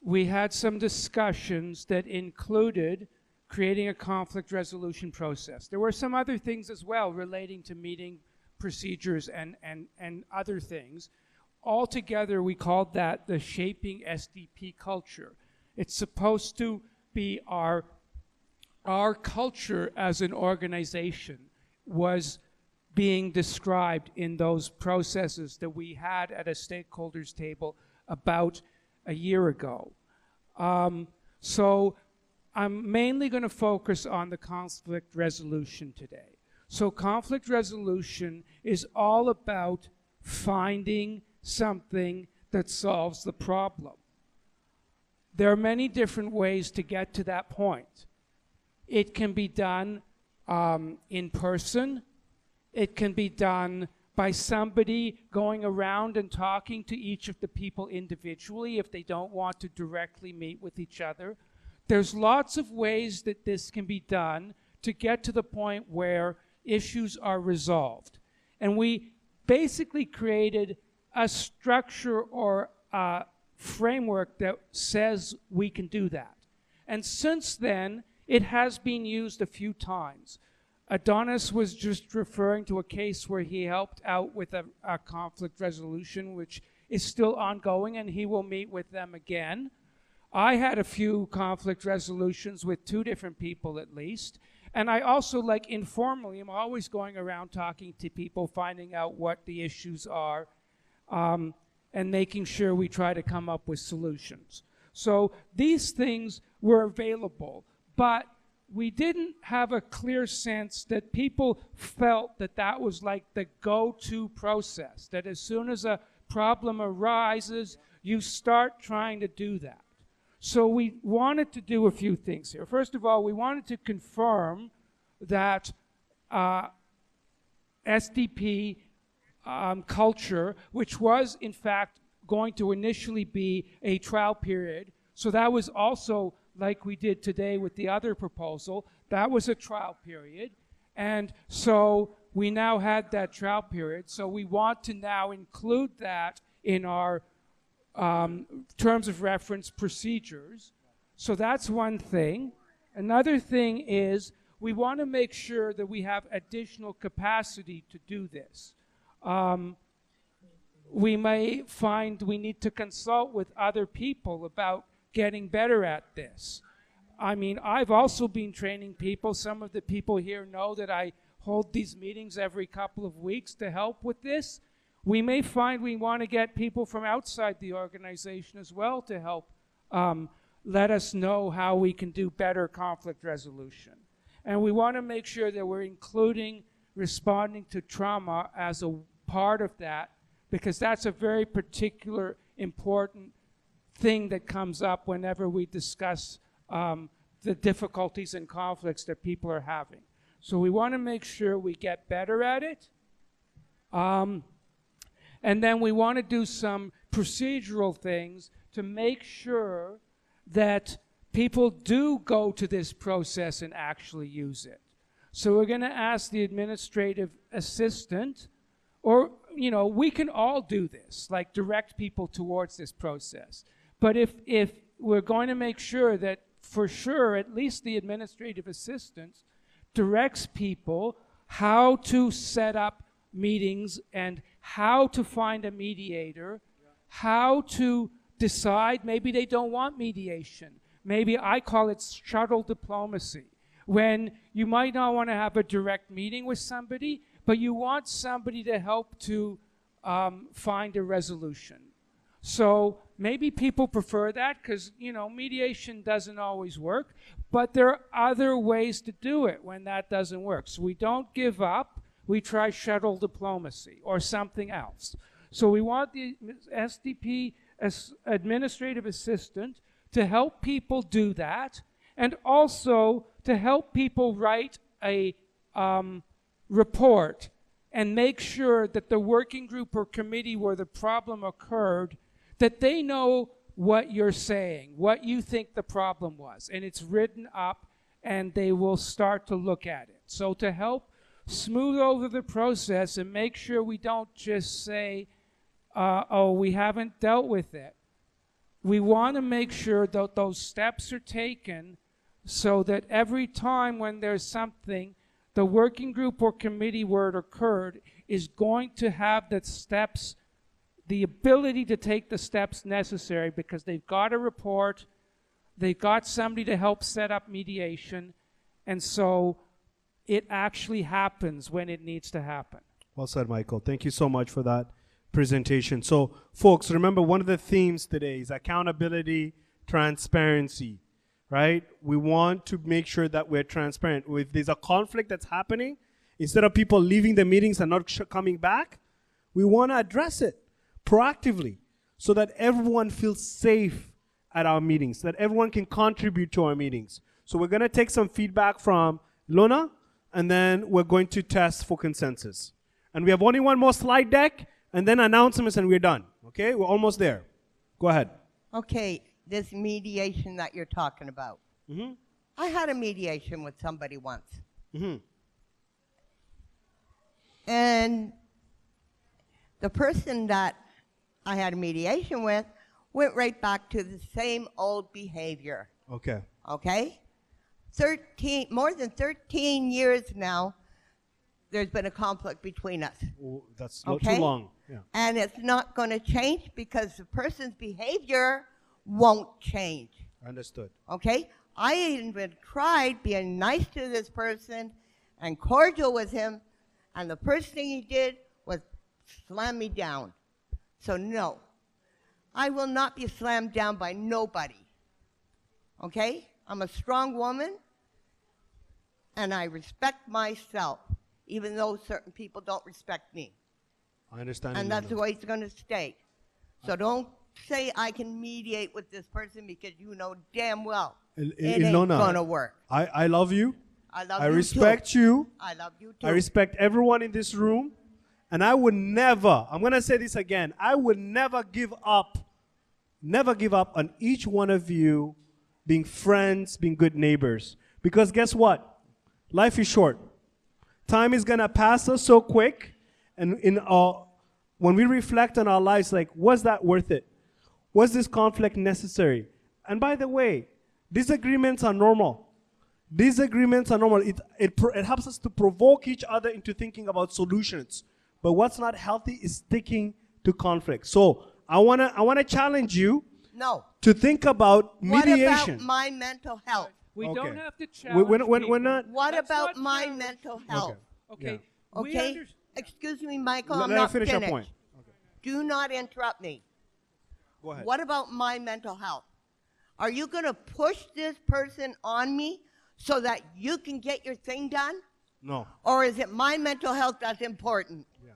we had some discussions that included creating a conflict resolution process. There were some other things as well relating to meeting procedures and other things. Altogether, we called that the Shaping SDP culture. It's supposed to be our culture as an organization was being described in those processes that we had at a stakeholders table about a year ago. So I'm mainly going to focus on the conflict resolution today. So conflict resolution is all about finding something that solves the problem. There are many different ways to get to that point. It can be done in person. It can be done by somebody going around and talking to each of the people individually if they don't want to directly meet with each other. There's lots of ways that this can be done to get to the point where issues are resolved. And we basically created a structure or a framework that says we can do that. And since then, it has been used a few times. Adonis was just referring to a case where he helped out with a conflict resolution, which is still ongoing, and he will meet with them again. I had a few conflict resolutions with 2 different people at least. And I also, like informally, I'm always going around talking to people, finding out what the issues are, and making sure we try to come up with solutions. So these things were available, but we didn't have a clear sense that people felt that that was like the go-to process, that as soon as a problem arises, you start trying to do that. So we wanted to do a few things here. First of all, we wanted to confirm that SDP culture, which was in fact going to initially be a trial period, so that was also, like we did today with the other proposal, that was a trial period. And so we now had that trial period, so we want to now include that in our terms of reference procedures. So that's one thing. Another thing is we want to make sure that we have additional capacity to do this. We may find we need to consult with other people about getting better at this. I mean, I've also been training people. Some of the people here know that I hold these meetings every couple of weeks to help with this. We may find we want to get people from outside the organization as well to help let us know how we can do better conflict resolution. And we want to make sure that we're including responding to trauma as a part of that, because that's a very particular important thing that comes up whenever we discuss the difficulties and conflicts that people are having. So we want to make sure we get better at it. And then we want to do some procedural things to make sure that people do go to this process and actually use it. So we're going to ask the administrative assistant, or, you know, we can all do this, like direct people towards this process. But if we're going to make sure that, for sure, at least the administrative assistant directs people how to set up meetings and how to find a mediator, how to decide, maybe they don't want mediation. Maybe I call it shuttle diplomacy, when you might not want to have a direct meeting with somebody, but you want somebody to help to find a resolution. So maybe people prefer that because, you know, mediation doesn't always work, but there are other ways to do it when that doesn't work. So we don't give up. We try shuttle diplomacy or something else. So we want the SDP as administrative assistant to help people do that, and also to help people write a report and make sure that the working group or committee where the problem occurred, that they know what you're saying, what you think the problem was, and it's written up, and they will start to look at it. So to help smooth over the process and make sure we don't just say, oh, we haven't dealt with it. We want to make sure that those steps are taken so that every time when there's something, the working group or committee where it occurred is going to have the steps, the ability to take the steps necessary, because they've got a report, they've got somebody to help set up mediation, and so it actually happens when it needs to happen. Well said, Michael. Thank you so much for that presentation. So, folks, remember one of the themes today is accountability, transparency, right? We want to make sure that we're transparent. If there's a conflict that's happening, instead of people leaving the meetings and not coming back, we want to address it proactively so that everyone feels safe at our meetings, that everyone can contribute to our meetings. So we're going to take some feedback from Lona, and then we're going to test for consensus. And we have only one more slide deck, and then announcements, and we're done. Okay, we're almost there. Go ahead. Okay, this mediation that you're talking about. Mm-hmm. I had a mediation with somebody once. Mm-hmm. And the person that I had a mediation with went right back to the same old behavior. Okay. Okay? More than 13 years now, there's been a conflict between us. Well, that's not too long. Yeah. And it's not going to change because the person's behavior won't change. Understood. Okay? I even tried being nice to this person and cordial with him, and the first thing he did was slam me down. So no, I will not be slammed down by nobody. Okay? I'm a strong woman, and I respect myself, even though certain people don't respect me. I understand. And that's the way it's going to stay. So don't say I can mediate with this person because you know damn well it ain't going to work. I love you. I love I you respect too. you. I love you too. I respect everyone in this room. And I would never, I'm going to say this again, I would never give up on each one of you being friends, being good neighbors. Because guess what? Life is short. Time is going to pass us so quick. And when we reflect on our lives, like, was that worth it? Was this conflict necessary? And by the way, disagreements are normal. Disagreements are normal. It helps us to provoke each other into thinking about solutions. But what's not healthy is sticking to conflict. So I wanna challenge you to think about mediation. What about my mental health? We don't have to challenge we're not. What about my mental health? Okay. Okay. Excuse me, Michael. I'm Let her not finish finished. her point. Do not interrupt me. Go ahead. What about my mental health? Are you going to push this person on me so that you can get your thing done? No. Or is it my mental health that's important? Yeah.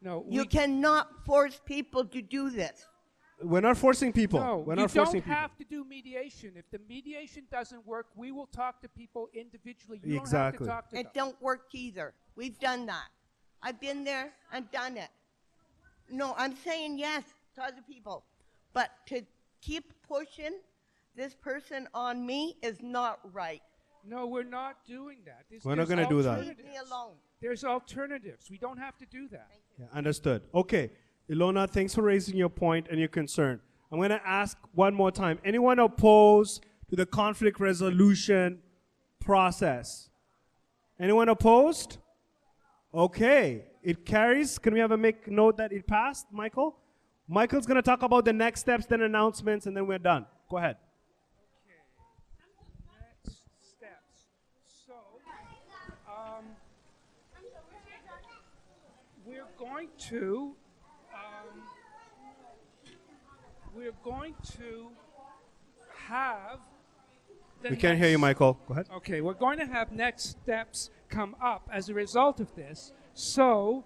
No. You cannot force people to do this. We're not forcing people. No, We're you not forcing don't have to do mediation. If the mediation doesn't work, we will talk to people individually. You Exactly. don't have to talk to them. It don't work either. We've done that. I've been there and done it. No, I'm saying yes to other people. But to keep pushing this person on me is not right. No, we're not doing that. We're not going to do that. Leave me alone. There's alternatives. We don't have to do that. Yeah, understood. Okay. Ilona, thanks for raising your point and your concern. I'm going to ask one more time. Anyone opposed to the conflict resolution process? Anyone opposed? Okay. It carries. Can we have a make note that it passed, Michael? Michael's going to talk about the next steps, then announcements, and then we're done. Go ahead. Next steps. So, we're going to have We can't hear you, Michael. Go ahead. Okay, we're going to have next steps come up as a result of this. So,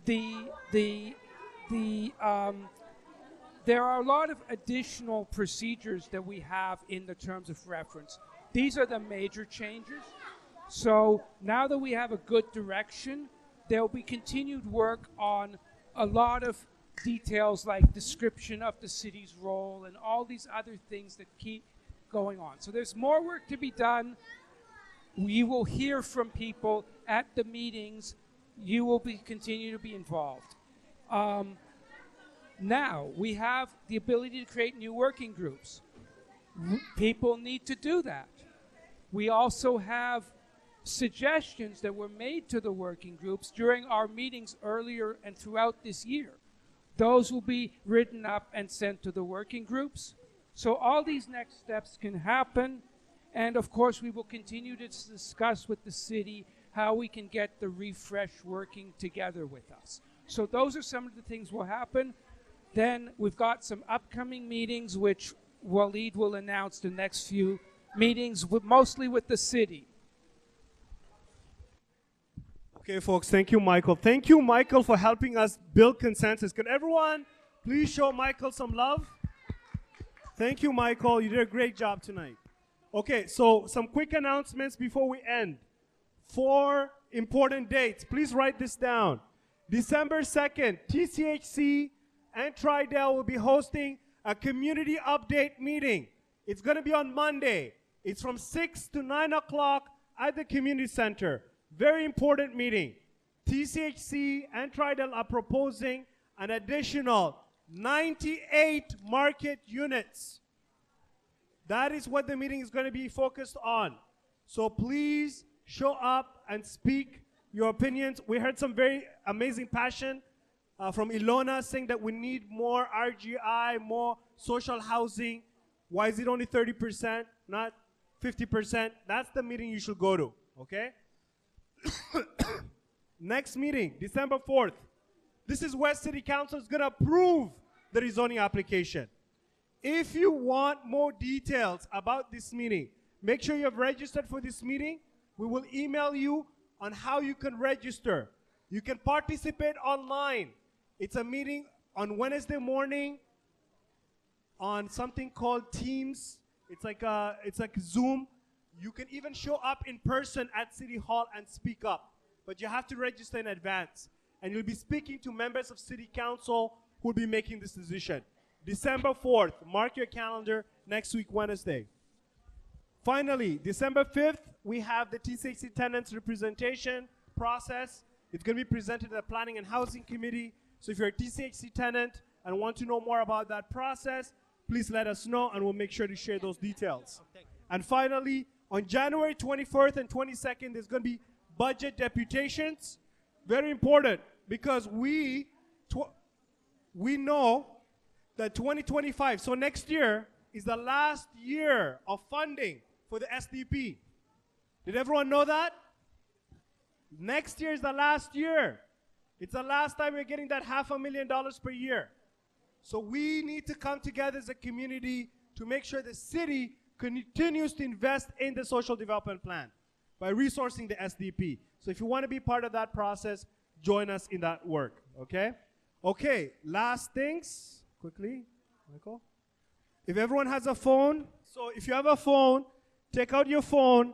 there are a lot of additional procedures that we have in the terms of reference. These are the major changes. So now that we have a good direction, there will be continued work on a lot of details like description of the city's role and all these other things that keep going on. So there's more work to be done. We will hear from people at the meetings. You will continue to be involved. Now, we have the ability to create new working groups. People need to do that. We also have suggestions that were made to the working groups during our meetings earlier and throughout this year. Those will be written up and sent to the working groups. So all these next steps can happen. And of course, we will continue to discuss with the city how we can get the refresh working together with us. So those are some of the things will happen. Then we've got some upcoming meetings, which Waleed will announce the next few meetings, mostly with the city. Okay, folks, thank you, Michael. Thank you, Michael, for helping us build consensus. Can everyone please show Michael some love? Thank you, Michael. You did a great job tonight. Okay, so some quick announcements before we end. 4 important dates. Please write this down. December 2nd, TCHC and Tridel will be hosting a community update meeting. It's going to be on Monday. It's from 6 to 9 o'clock at the community center. Very important meeting. TCHC and Tridel are proposing an additional 98 market units. That is what the meeting is going to be focused on. So please show up and speak your opinions. We heard some very amazing passion from Ilona saying that we need more RGI, more social housing. Why is it only 30%, not 50%? That's the meeting you should go to, okay? Next meeting, December 4th. This is where City Council is going to approve the rezoning application. If you want more details about this meeting, make sure you have registered for this meeting. We will email you on how you can register. You can participate online. It's a meeting on Wednesday morning on something called Teams. It's like Zoom. You can even show up in person at City Hall and speak up, but you have to register in advance. And you'll be speaking to members of City Council who will be making this decision. December 4th, mark your calendar, next week, Wednesday. Finally, December 5th, we have the TCHC tenants representation process. It's going to be presented to the Planning and Housing Committee. So if you're a TCHC tenant and want to know more about that process, please let us know and we'll make sure to share those details. And finally, on January 21st and 22nd, there's going to be budget deputations. Very important because we know that 2025, so next year, is the last year of funding for the SDP. Did everyone know that? Next year is the last year. It's the last time we're getting that $500,000 per year. So we need to come together as a community to make sure the city continues to invest in the social development plan by resourcing the SDP. So if you want to be part of that process, join us in that work, okay? Okay, last things, quickly, Michael. If everyone has a phone, so if you have a phone, take out your phone,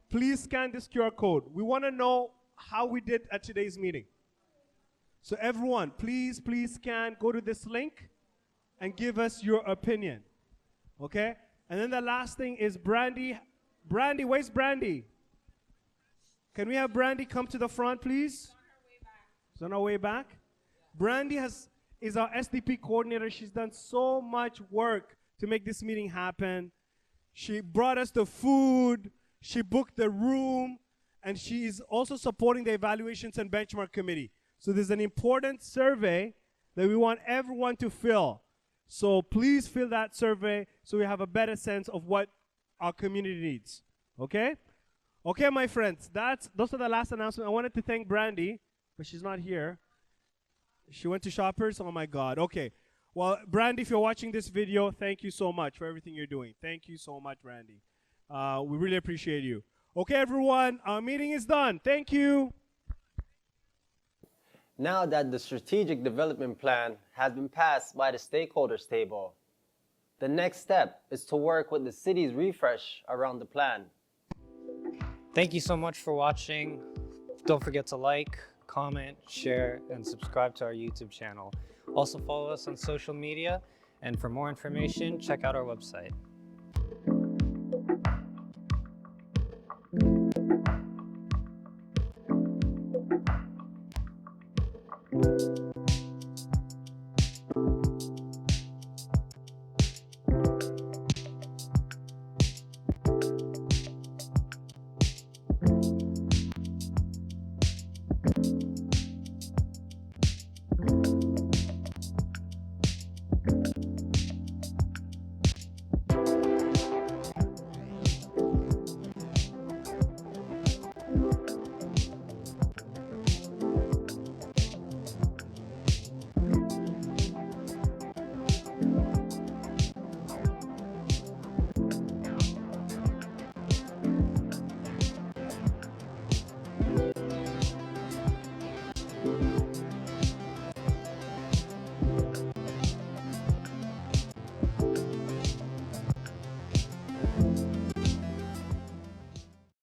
please scan this QR code. We want to know how we did at today's meeting. So everyone, please scan, go to this link, and give us your opinion, okay? And then the last thing is Brandy. Brandy, where's Brandy? Can we have Brandy come to the front, please? She's on her way back. Brandy is our SDP coordinator. She's done so much work to make this meeting happen. She brought us the food, she booked the room, and she is also supporting the evaluations and benchmark committee. So there's an important survey that we want everyone to fill. So please fill that survey so we have a better sense of what our community needs, okay? Okay, my friends, those are the last announcements. I wanted to thank Brandy, but she's not here. She went to Shoppers, oh my God, okay. Well, Brandy, if you're watching this video, thank you so much for everything you're doing. Thank you so much, Brandy. We really appreciate you. Okay, everyone, our meeting is done. Thank you. Now that the strategic development plan has been passed by the stakeholders table, the next step is to work with the city's refresh around the plan. Thank you so much for watching. Don't forget to like, comment, share, and subscribe to our YouTube channel. Also follow us on social media, and for more information, check out our website.